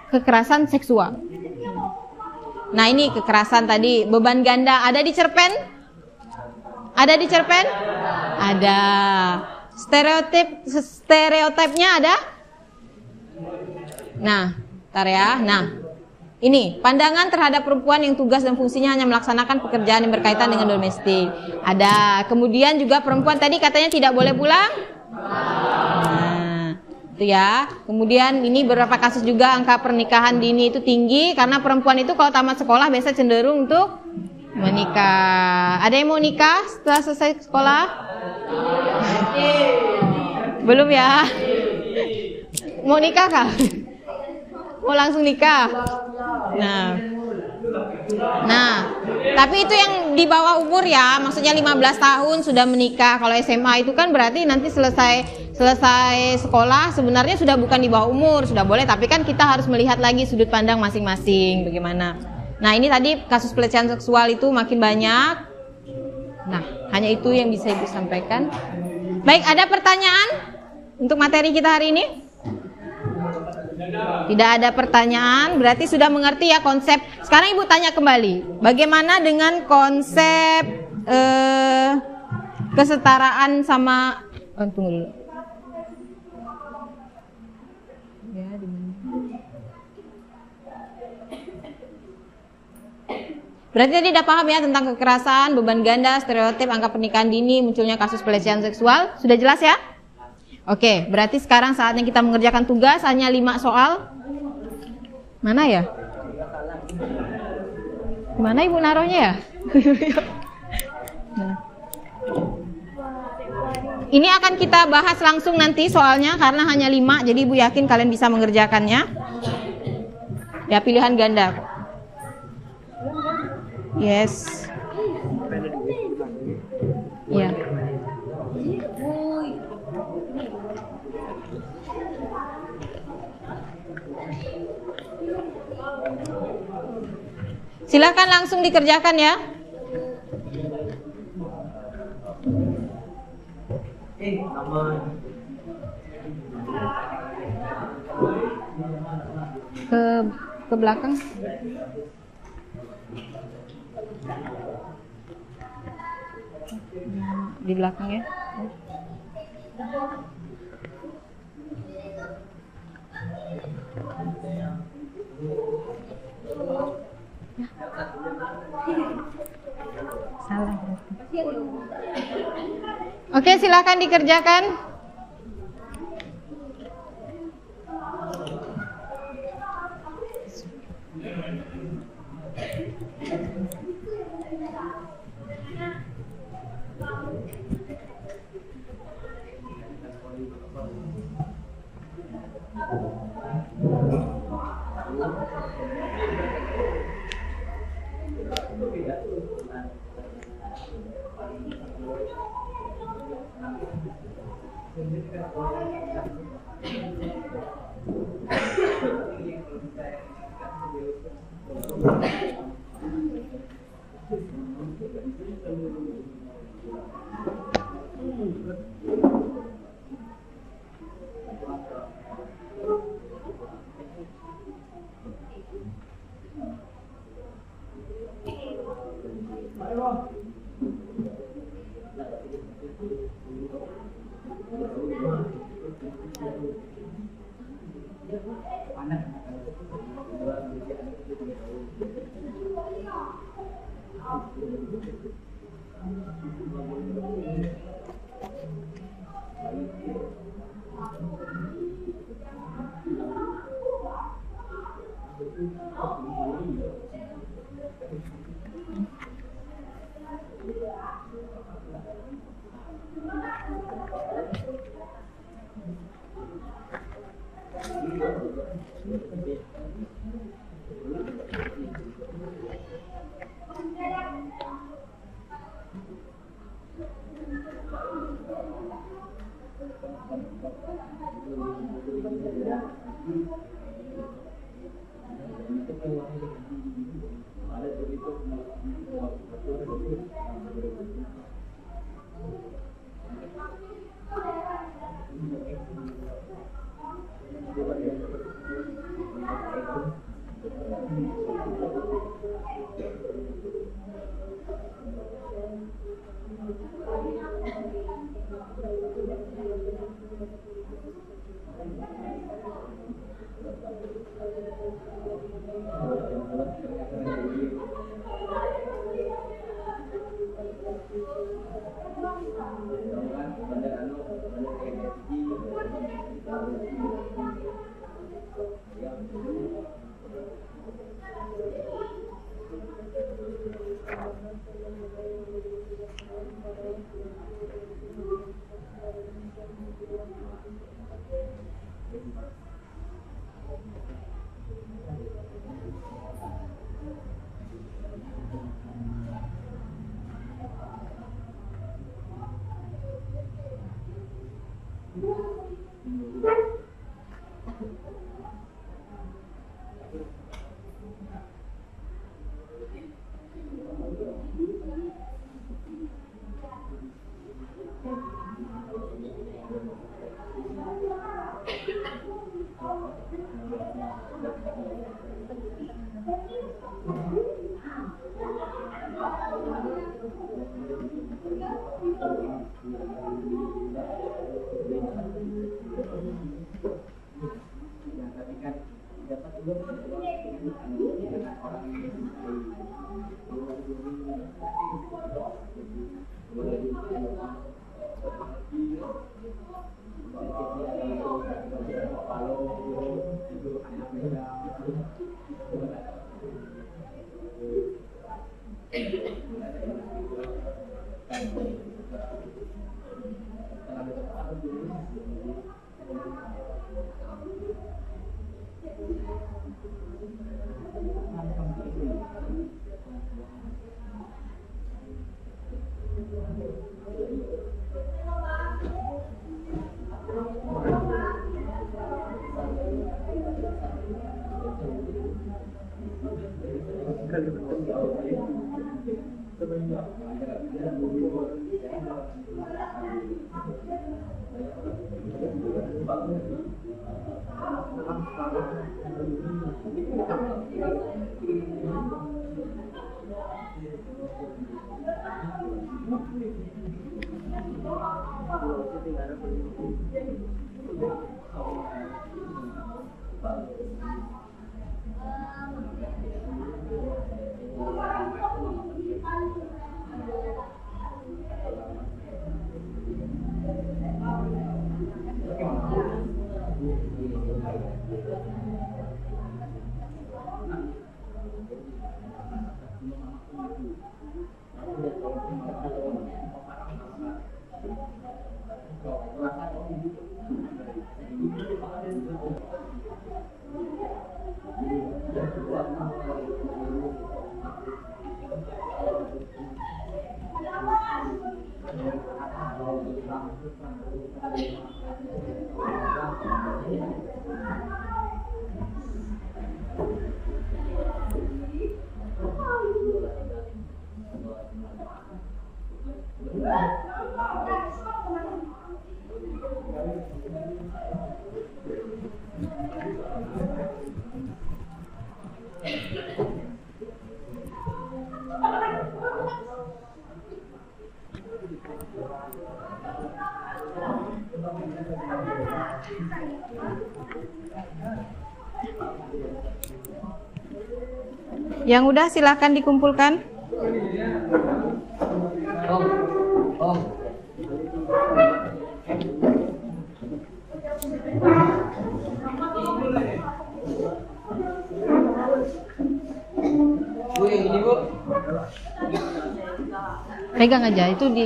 kekerasan seksual. Nah ini kekerasan tadi, beban ganda ada di cerpen? Ada di cerpen? Ada. Stereotipnya ada? Nah, bentar ya. Nah, ini pandangan terhadap perempuan yang tugas dan fungsinya hanya melaksanakan pekerjaan yang berkaitan dengan domestik. Ada. Kemudian juga perempuan tadi katanya tidak boleh pulang. Nah, itu ya. Kemudian ini beberapa kasus juga angka pernikahan dini itu tinggi karena perempuan itu kalau tamat sekolah biasa cenderung untuk menikah. Ada yang mau nikah setelah selesai sekolah? Belum ya? Mau nikah kah? Mau langsung nikah? Nah, tapi itu yang di bawah umur ya, maksudnya 15 tahun sudah menikah. Kalau SMA itu kan berarti nanti selesai sekolah sebenarnya sudah bukan di bawah umur, sudah boleh. Tapi kan kita harus melihat lagi sudut pandang masing-masing bagaimana. Nah ini tadi kasus pelecehan seksual itu makin banyak. Nah hanya itu yang bisa ibu sampaikan. Baik, ada pertanyaan untuk materi kita hari ini? Tidak ada pertanyaan, berarti sudah mengerti ya konsep. Sekarang ibu tanya kembali, bagaimana dengan konsep kesetaraan sama tunggu dulu. Ya, berarti tadi udah paham ya tentang kekerasan, beban ganda, stereotip, angka pernikahan dini, munculnya kasus pelecehan seksual. Sudah jelas ya? Oke, berarti sekarang saatnya kita mengerjakan tugas, hanya 5 soal. Mana ya? Gimana ibu naruhnya ya? Nah. Ini akan kita bahas langsung nanti soalnya karena hanya 5, jadi ibu yakin kalian bisa mengerjakannya. Ya pilihan ganda. Yes. Ya. Silakan langsung dikerjakan ya. Ke belakang. Di belakang ya. Salah. Oke, silakan dikerjakan. Yang udah silahkan dikumpulkan. Pegang aja itu di.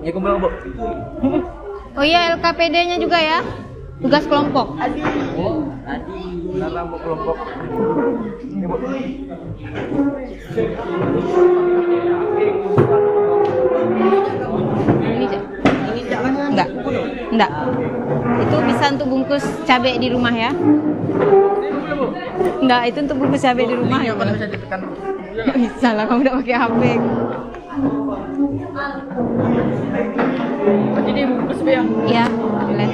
Ya kumpul, Bu. Oh iya, LKPD-nya juga ya. Tugas kelompok. Oh, tadi kelompok kelompok. Ya, Bu. Enggak. Itu bisa untuk bungkus cabai di rumah ya. Enggak, itu untuk bungkus cabai di rumah ya. Bisa ditekan. Enggak bisa lah, kamu udah pakai HP. Jadi bungkus ya. Iya, boleh.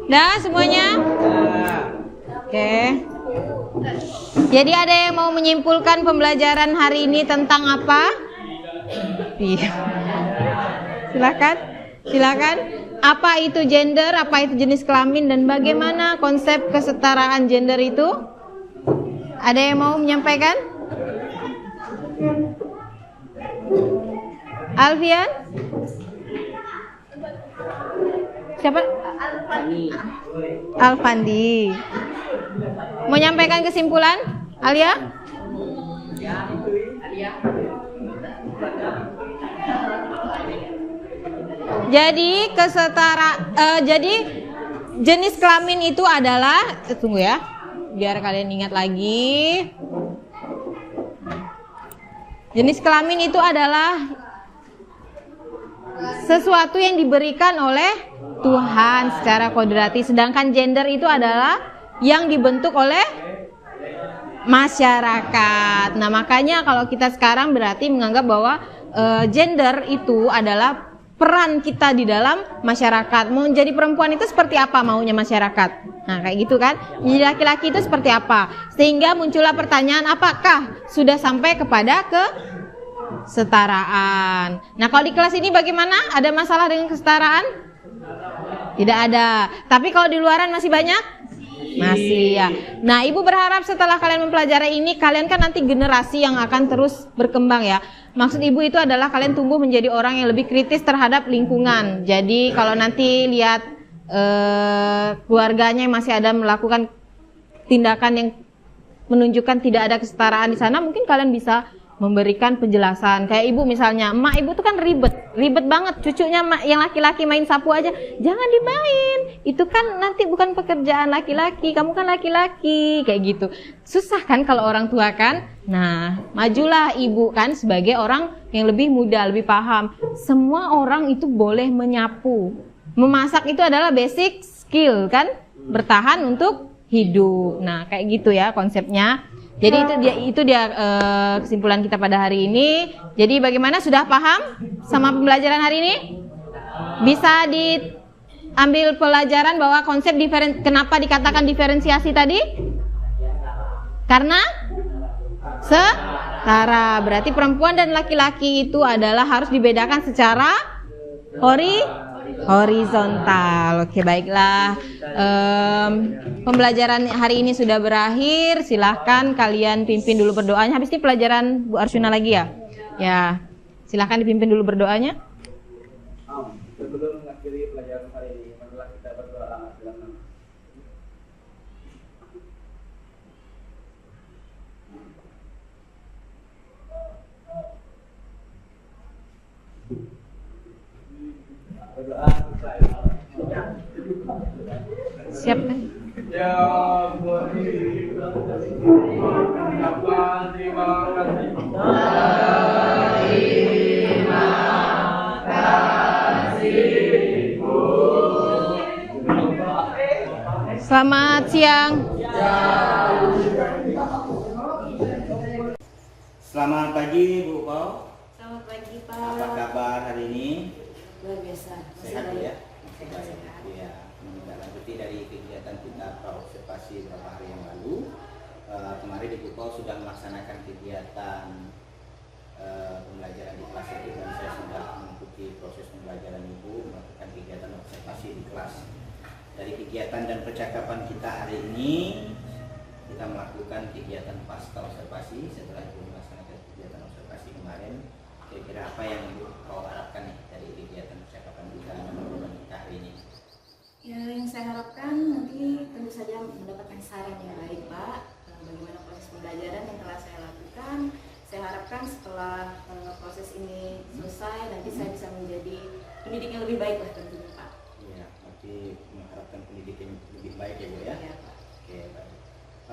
Dah semuanya? Oke. Jadi ada yang mau menyimpulkan pembelajaran hari ini tentang apa? Iya. Silakan. Silakan. Apa itu gender? Apa itu jenis kelamin? Dan bagaimana konsep kesetaraan gender itu? Ada yang mau menyampaikan? Alfian? Siapa? Alfandi. Mau nyampaikan kesimpulan? Alia? Jadi jadi jenis kelamin itu adalah, tunggu ya, biar kalian ingat lagi. Jenis kelamin itu adalah sesuatu yang diberikan oleh Tuhan secara kodrati, sedangkan gender itu adalah yang dibentuk oleh masyarakat. Nah, makanya kalau kita sekarang berarti menganggap bahwa gender itu adalah peran kita di dalam masyarakat. Mau jadi perempuan itu seperti apa maunya masyarakat? Nah, kayak gitu kan. Jadi laki-laki itu seperti apa? Sehingga muncullah pertanyaan, apakah sudah sampai kepada kesetaraan? Nah, kalau di kelas ini bagaimana? Ada masalah dengan kesetaraan? Tidak ada. Tapi kalau di luaran masih banyak? Masih ya. Nah, Ibu berharap setelah kalian mempelajari ini, kalian kan nanti generasi yang akan terus berkembang ya. Maksud Ibu itu adalah kalian tumbuh menjadi orang yang lebih kritis terhadap lingkungan. Jadi kalau nanti lihat keluarganya yang masih ada melakukan tindakan yang menunjukkan tidak ada kesetaraan di sana, mungkin kalian bisa memberikan penjelasan. Kayak Ibu misalnya, emak Ibu tuh kan ribet banget, cucunya yang laki-laki main sapu aja, jangan dimain, itu kan nanti bukan pekerjaan laki-laki, kamu kan laki-laki, kayak gitu. Susah kan kalau orang tua kan? Nah, majulah Ibu kan sebagai orang yang lebih muda, lebih paham. Semua orang itu boleh menyapu. Memasak itu adalah basic skill kan? Bertahan untuk hidup. Nah, kayak gitu ya konsepnya. Jadi itu dia kesimpulan kita pada hari ini. Jadi bagaimana, sudah paham sama pembelajaran hari ini? Bisa diambil pelajaran bahwa konsep kenapa dikatakan diferensiasi tadi? Karena setara. Berarti perempuan dan laki-laki itu adalah harus dibedakan secara horizontal. Oke, baiklah. Pembelajaran hari ini sudah berakhir. Silahkan kalian pimpin dulu berdoanya. Habis ini pelajaran Bu Arsyuna lagi ya? Ya, silahkan dipimpin dulu berdoanya. Sebelum mengakhiri pelajaran hari ini, marilah kita berdoa dalam nama. Siap kan? Ya beri apa terima kasih. Selamat siang. Selamat pagi Bu Pau. Selamat pagi Pak. Apa kabar hari ini? Luar biasa. Sehat ya? Sehat. Iya. menindaklanjuti dari kegiatan kita praobservasi beberapa hari yang lalu. Kemarin di Bupau sudah melaksanakan kegiatan pembelajaran di kelas itu, dan saya sudah mengikuti proses pembelajaran Ibu melakukan kegiatan observasi di kelas. Dari kegiatan dan percakapan kita hari ini, kita melakukan kegiatan pasca observasi. Setelah Ibu melaksanakan kegiatan observasi kemarin, kira-kira apa yang Ibu kau harapkan nih dari kegiatan percakapan kita dan obrolan kita hari ini? Ya, yang saya harapkan nanti tentu saja mendapatkan saran yang baik, Pak. Bagaimana proses pembelajaran yang telah saya lakukan. Saya harapkan setelah proses ini selesai, nanti saya bisa menjadi pendidik yang lebih baik lah tentunya, Pak. Iya, berarti mengharapkan pendidikan lebih baik ya Bu ya? Iya, Pak. Oke, baik.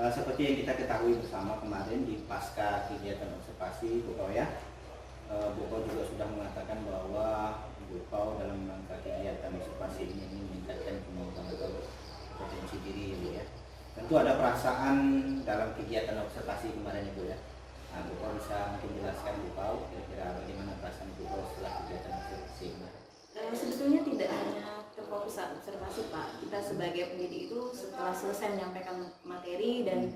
Seperti yang kita ketahui bersama kemarin di pasca kegiatan observasi Bupau ya, Bupau juga sudah mengatakan bahwa Bupau dalam rangka kegiatan observasi ini meningkatkan kemampuan atau potensi diri ya Bu ya. Tentu ada perasaan dalam kegiatan observasi kemarin ya Bu ya. Nah, Bupau bisa mungkin jelaskan Bupau kira-kira bagaimana perasaan Bupau setelah kegiatan observasi kemarin? Sebetulnya tidak hanya terfokus saat observasi, Pak. Kita sebagai pendidik itu setelah selesai menyampaikan materi dan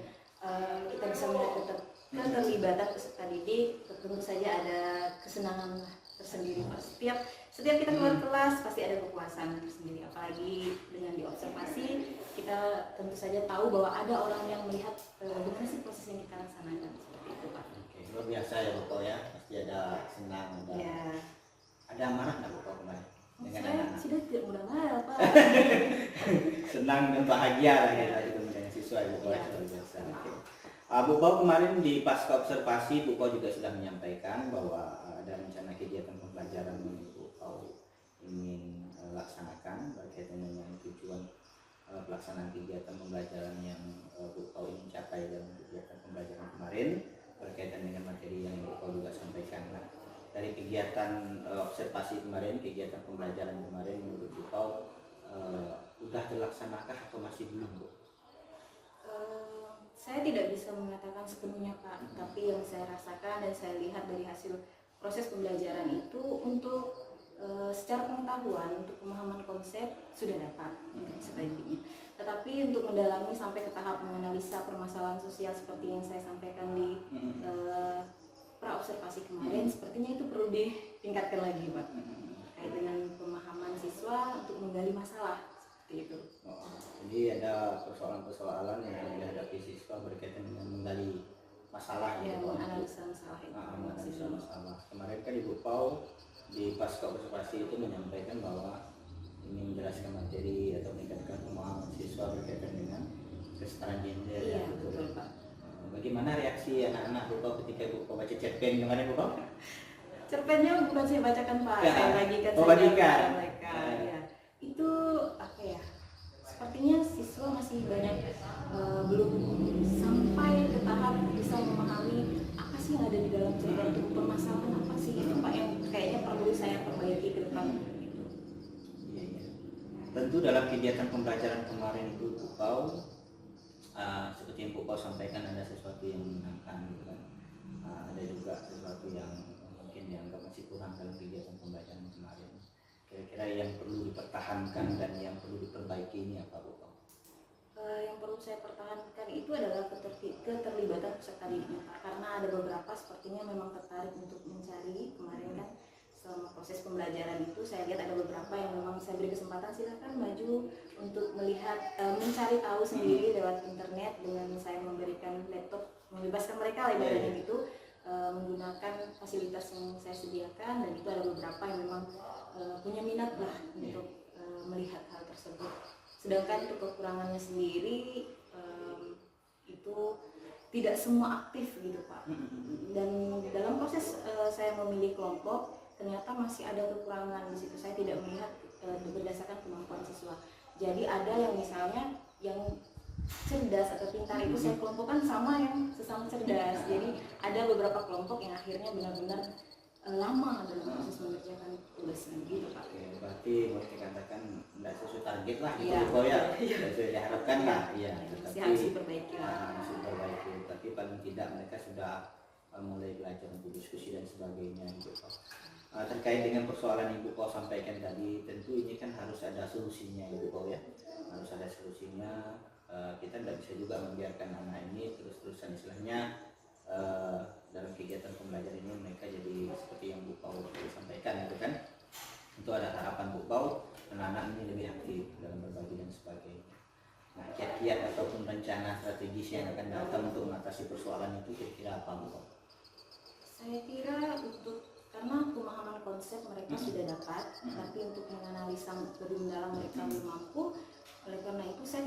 kita bisa melihat keterlibatan peserta didik, tentu saja ada kesenangan tersendiri, Pak. Setiap kita keluar kelas pasti ada kepuasan tersendiri. Apalagi dengan diobservasi, kita tentu saja tahu bahwa ada orang yang melihat bagaimana sih proses yang kita laksanakan, seperti itu, Pak. Oke, luar biasa ya Bupau ya. Pasti ada senang, ada marah nggak Bupau kemarin dengan Saya anak-anak? sudah tidak mudah marah, Pak. Senang dan bahagia lah ya ketemu dengan siswa ya Bupau ya, luar biasa. Oke. Bupau kemarin di pasca observasi Bupau juga sudah menyampaikan bahwa ada rencana kegiatan pembelajaran yang Bupau ingin laksanakan berkaitan dengan tujuan pelaksanaan kegiatan pembelajaran yang Bupau ingin capai dalam kegiatan pembelajaran kemarin berkaitan dengan materi yang Bupau juga sampaikan. Nah, dari kegiatan observasi kemarin, kegiatan pembelajaran kemarin menurut Bupau sudah terlaksanakah atau masih belum Bu? Saya tidak bisa mengatakan sepenuhnya, Pak, tapi yang saya rasakan dan saya lihat dari hasil proses pembelajaran itu untuk secara pengetahuan, untuk pemahaman konsep sudah dapat sebaiknya. Tetapi untuk mendalami sampai ke tahap menganalisa permasalahan sosial seperti yang saya sampaikan di praobservasi kemarin, sepertinya itu perlu ditingkatkan lagi, Pak, terkait dengan pemahaman siswa untuk menggali masalah seperti itu. Jadi ada persoalan-persoalan yang dihadapi siswa berkaitan dengan menggali masalah Ya, gitu. menganalisa masalah itu. Menganalisa masalah. Kemarin kan di Bupau di pasca observasi itu menyampaikan bahwa ingin menjelaskan materi atau meningkatkan pemahaman siswa berkaitan dengan kesetaraan gender. Iya, gitu. betul, Pak. Bagaimana reaksi anak-anak Bupau ketika Bupau baca cerpen kemarin Bupau? Cerpennya bukan saya bacakan, Pak, Ya. saya bagikan Oh, saja bagikan. kepada mereka. Ya. Itu apa ya? Sepertinya siswa masih banyak belum sampai ke tahap bisa memahami apa sih yang ada di dalam cerpen itu, permasalahan apa sih itu, Pak, yang kayaknya perlu saya perbaiki ke depan. Gitu. Iya, iya. Tentu dalam kegiatan pembelajaran kemarin itu Bupau seperti yang Bupau sampaikan ada sesuatu yang menyenangkan gitu kan. Ada juga sesuatu yang mungkin dianggap masih kurang dalam kegiatan pembelajaran kemarin. Kira-kira yang perlu dipertahankan dan yang perlu diperbaiki ini apa Bupau? Yang perlu saya pertahankan itu adalah keterlibatan peserta didiknya, Pak, karena ada beberapa sepertinya memang tertarik untuk mencari. Kemarin kan selama proses pembelajaran itu saya lihat ada beberapa yang memang saya beri kesempatan, silakan maju untuk melihat, mencari tahu sendiri lewat internet dengan saya memberikan laptop, membebaskan mereka lah ibaratnya gitu, menggunakan fasilitas yang saya sediakan, dan itu ada beberapa yang memang punya minat lah untuk melihat hal tersebut. Sedangkan untuk kekurangannya sendiri itu tidak semua aktif gitu, Pak. Dan dalam proses saya memilih kelompok ternyata masih ada kekurangan di situ. Saya tidak melihat berdasarkan kemampuan siswa. Jadi ada yang misalnya yang cerdas atau pintar itu saya kelompokkan sama yang sesama cerdas. Jadi ada beberapa kelompok yang akhirnya benar-benar lama dalam proses mengerjakan tugasnya gitu, Pak. Oke, berarti boleh dikatakan tidak sesuai target lah gitu Iya. Bupau ya. Sesuai diharapkan lah. Iya. Masih harus diperbaiki lah. Masih diperbaiki. Tapi paling tidak mereka sudah mulai belajar untuk diskusi dan sebagainya gitu Pak. terkait dengan persoalan Ibu Pau sampaikan tadi, tentu ini kan harus ada solusinya Ibu Pau ya, harus ada solusinya. Kita tidak bisa juga membiarkan anak ini terus-terusan istilahnya dalam kegiatan pembelajaran ini mereka jadi seperti yang Bu Pau sampaikan gitu kan. Itu ada harapan Bu Pau anak-anak ini lebih aktif dalam berbagi dan sebagainya. Nah, kiat-kiat ataupun rencana strategis yang akan datang untuk mengatasi persoalan itu kira-kira apa Bu Pau? Saya kira karena pemahaman konsep mereka sudah dapat, tapi untuk menganalisa lebih mendalam mereka belum mampu. Oleh karena itu saya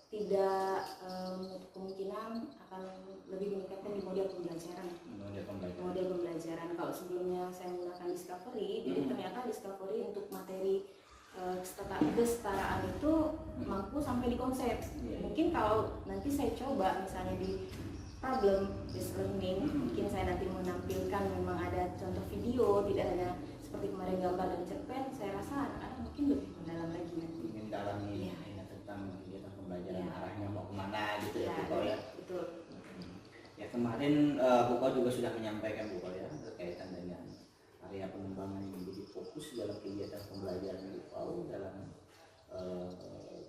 tidak menutup kemungkinan akan lebih meningkatkan di model pembelajaran. Model pembelajaran. Kalau sebelumnya saya menggunakan Discovery, jadi ternyata Discovery untuk materi kesetaraan itu mampu sampai di konsep. Mungkin kalau nanti saya coba misalnya di problem based learning, mungkin saya nanti menampilkan memang ada contoh video, tidak hanya seperti kemarin gambar dan cerpen. Saya rasa anak-anak mungkin lebih mendalam lagi nanti. Mendalami tentang kegiatan pembelajaran arahnya mau kemana gitu ya Bu Pau ya. Betul. Ya kemarin Bu Pau juga sudah menyampaikan Bu Pau ya berkaitan dengan area pengembangan yang menjadi fokus dalam kegiatan pembelajaran Bu Pau dalam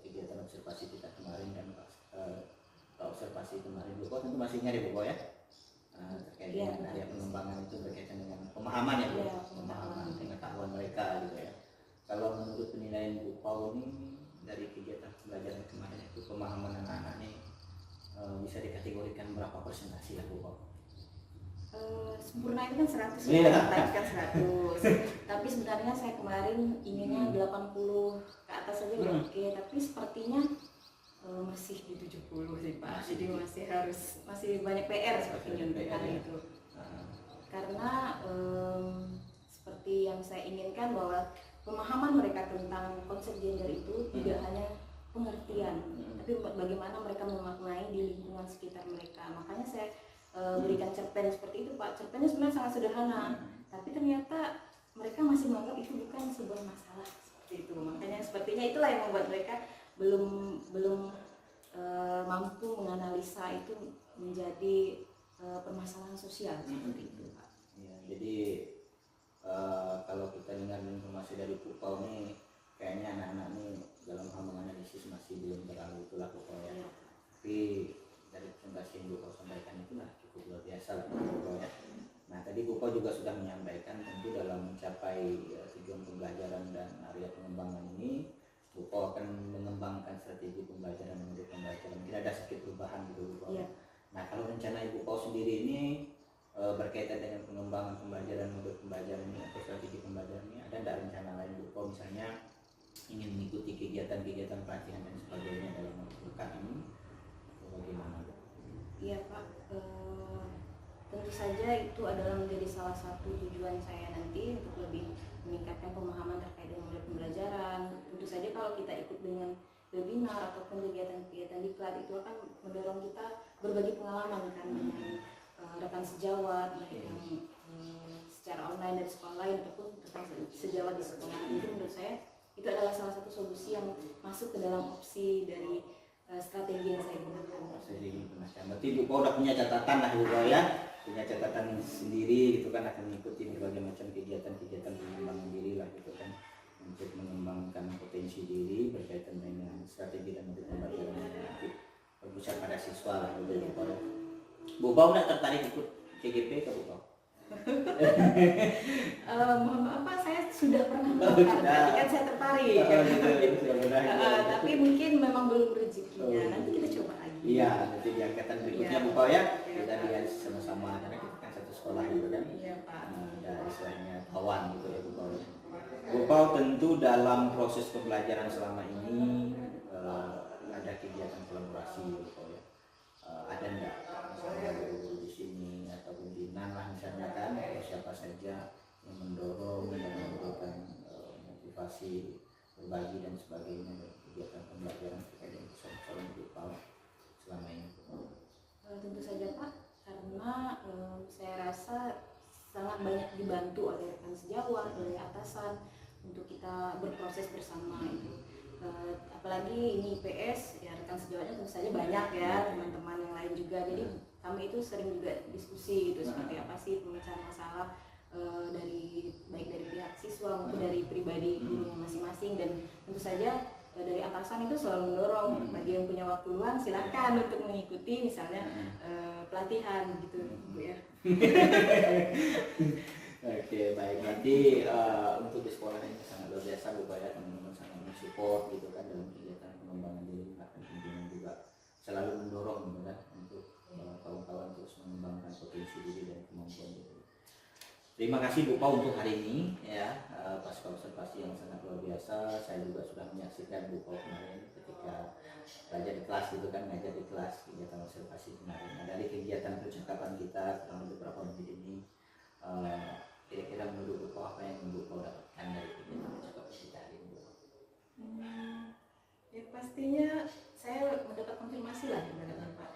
kegiatan observasi kita kemarin dan observasi kemarin Bu Pau tentu masih ingat ya Bu Pau ya, terkait dengan area pengembangan itu berkaitan dengan pemahaman ya Bu, pemahaman pengetahuan mereka gitu ya. Kalau menurut penilaian Bu Pau ini dari kegiatan pembelajaran kemarin itu pemahaman anak-anak ini bisa dikategorikan berapa persentase ya Bu Pau? Sempurna itu kan 100 ya, kan 100. Tapi sebenarnya saya kemarin inginnya 80 ke atas saja udah oke, tapi sepertinya masih di 70 sih Pak. Jadi masih banyak PR sepertinya untuk hari itu. Karena seperti yang saya inginkan bahwa pemahaman mereka tentang konsep gender itu tidak hanya pengertian, tapi bagaimana mereka memaknai di lingkungan sekitar mereka. Makanya saya berikan cerpen seperti itu Pak. Cerpennya sebenarnya sangat sederhana, tapi ternyata mereka masih menganggap itu bukan sebuah masalah seperti itu. Makanya sepertinya itulah yang membuat mereka belum mampu menganalisa itu menjadi permasalahan sosial seperti itu Pak. Ya, jadi kalau kita dengar informasi dari Bu Pau ini kayaknya anak-anak ini dalam hal menganalisis masih belum terlalu itulah Bu Pau ya. Tapi dari presentasi yang Bu Pau sampaikan itu lah cukup luar biasa lah Bu Pau ya. Nah tadi Bu Pau juga sudah menyampaikan tentu dalam mencapai tujuan pembelajaran dan area pengembangan ini Bu Pau akan mengembangkan strategi pembelajaran menurut pembelajaran. Mungkin ada sedikit perubahan gitu Bu Pau. Ya. Nah kalau rencana Ibu Pau sendiri ini berkaitan dengan pengembangan pembelajaran modul pembelajaran ini atau strategi pembelajaran ini, ada tidak rencana lain Bu Pau misalnya ingin mengikuti kegiatan-kegiatan pelatihan dan sebagainya dalam waktu dekat ini atau bagaimana Bu? Iya Pak, tentu saja itu adalah menjadi salah satu tujuan saya nanti untuk lebih meningkatkan pemahaman terkait dengan modul pembelajaran. Tentu saja kalau kita ikut dengan webinar ataupun kegiatan-kegiatan diklat itu akan mendorong kita berbagi pengalaman kan dengan rekan sejawat baik yang secara online dari sekolah lain ataupun rekan sejawat di sekolah. Itu menurut saya itu adalah salah satu solusi yang masuk ke dalam opsi dari strategi yang saya gunakan. Berarti Bu Pau udah punya catatan lah Bu Pau ya, punya catatan sendiri gitu kan, akan mengikuti berbagai macam kegiatan-kegiatan pengembangan diri lah gitu kan, untuk mengembangkan potensi diri berkaitan dengan strategi dan modul pembelajaran yang nanti berpusat pada siswa lah gitu Bu Pau. Bu Pau nggak tertarik ikut CGP ke Bu Pau? Mohon maaf Pak, saya sudah pernah melakukan, kan saya tertarik. Tapi mungkin memang belum rezekinya. Nanti kita coba lagi. Iya, nanti di angkatan berikutnya Bu Pau ya. Kita lihat sama-sama karena kita kan satu sekolah gitu kan. Iya Pak. Ada istilahnya kawan gitu ya Bu Pau. Bu Pau tentu dalam proses pembelajaran selama ini ada kegiatan kolaborasi Bu Pau ya. Ada enggak misalnya guru di sini atau pimpinan lah misalnya kan, atau siapa saja yang mendorong dan memberikan motivasi berbagi dan sebagainya dalam kegiatan pembelajaran terkait dengan persoalan Bu Pau selama ini? Tentu saja Pak, karena saya rasa sangat banyak dibantu oleh rekan sejawat, oleh atasan untuk kita berproses bersama itu. Apalagi ini IPS ya, rekan sejawatnya tentu saja banyak ya, teman-teman yang lain juga. Jadi kami itu sering juga diskusi gitu seperti apa sih pemecahan masalah dari baik dari pihak siswa maupun dari pribadi dirinya masing-masing, dan tentu saja dari atasan itu selalu mendorong bagi yang punya waktu luang silakan untuk mengikuti misalnya pelatihan gitu Bu ya. Oke, baik. Berarti untuk di sekolah ini sangat luar biasa Bu ya, teman-teman sangat mensupport gitu kan dalam kegiatan pengembangan diri, bahkan pimpinan juga selalu mendorong gitu kan untuk kawan-kawan terus mengembangkan potensi diri dan kemampuan diri. Terima kasih Bu Pau untuk hari ini ya, pasca observasi yang sangat luar biasa. Saya juga sudah menyaksikan Bu Pau kemarin ketika belajar di kelas gitu kan, ngajar di kelas kegiatan observasi kemarin. Nah, dari kegiatan percakapan kita kurang lebih beberapa menit ini, kira-kira menurut Bu Pau apa yang Bu Pau dapatkan dari kegiatan percakapan kita hari ini? Ya pastinya saya mendapat konfirmasi lah ibaratnya Pak,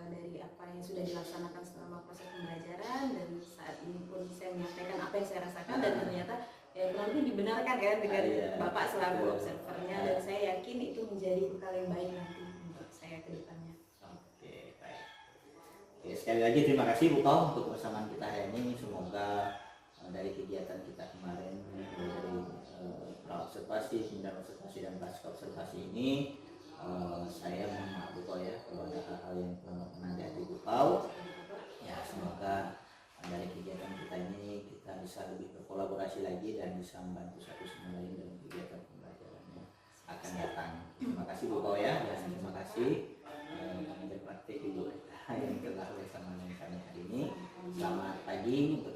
dari apa yang sudah dilaksanakan selama proses pembelajaran, dan saat ini pun saya menyampaikan apa yang saya rasakan dan ternyata ya berarti dibenarkan kan dengan Bapak selaku observernya, dan saya yakin itu menjadi bekal yang baik nanti untuk saya ke depannya. Oke, baik. Oke, sekali lagi terima kasih Bu Pau untuk persamaan kita hari ini. Semoga dari kegiatan kita kemarin dari observasi, kemudian observasi dan pasca observasi ini, saya mohon maaf Bu Pau ya kalau ada hal-hal yang kurang berkenan di hati Bu Pau. Ya, semoga dari kegiatan kita ini kita bisa lebih berkolaborasi lagi dan bisa membantu satu sama lain dalam kegiatan pembelajaran yang akan datang. Terima kasih Bu Pau ya, dan terima kasih manajer praktik Ibu yang telah bersama dengan kami hari ini. Selamat pagi untuk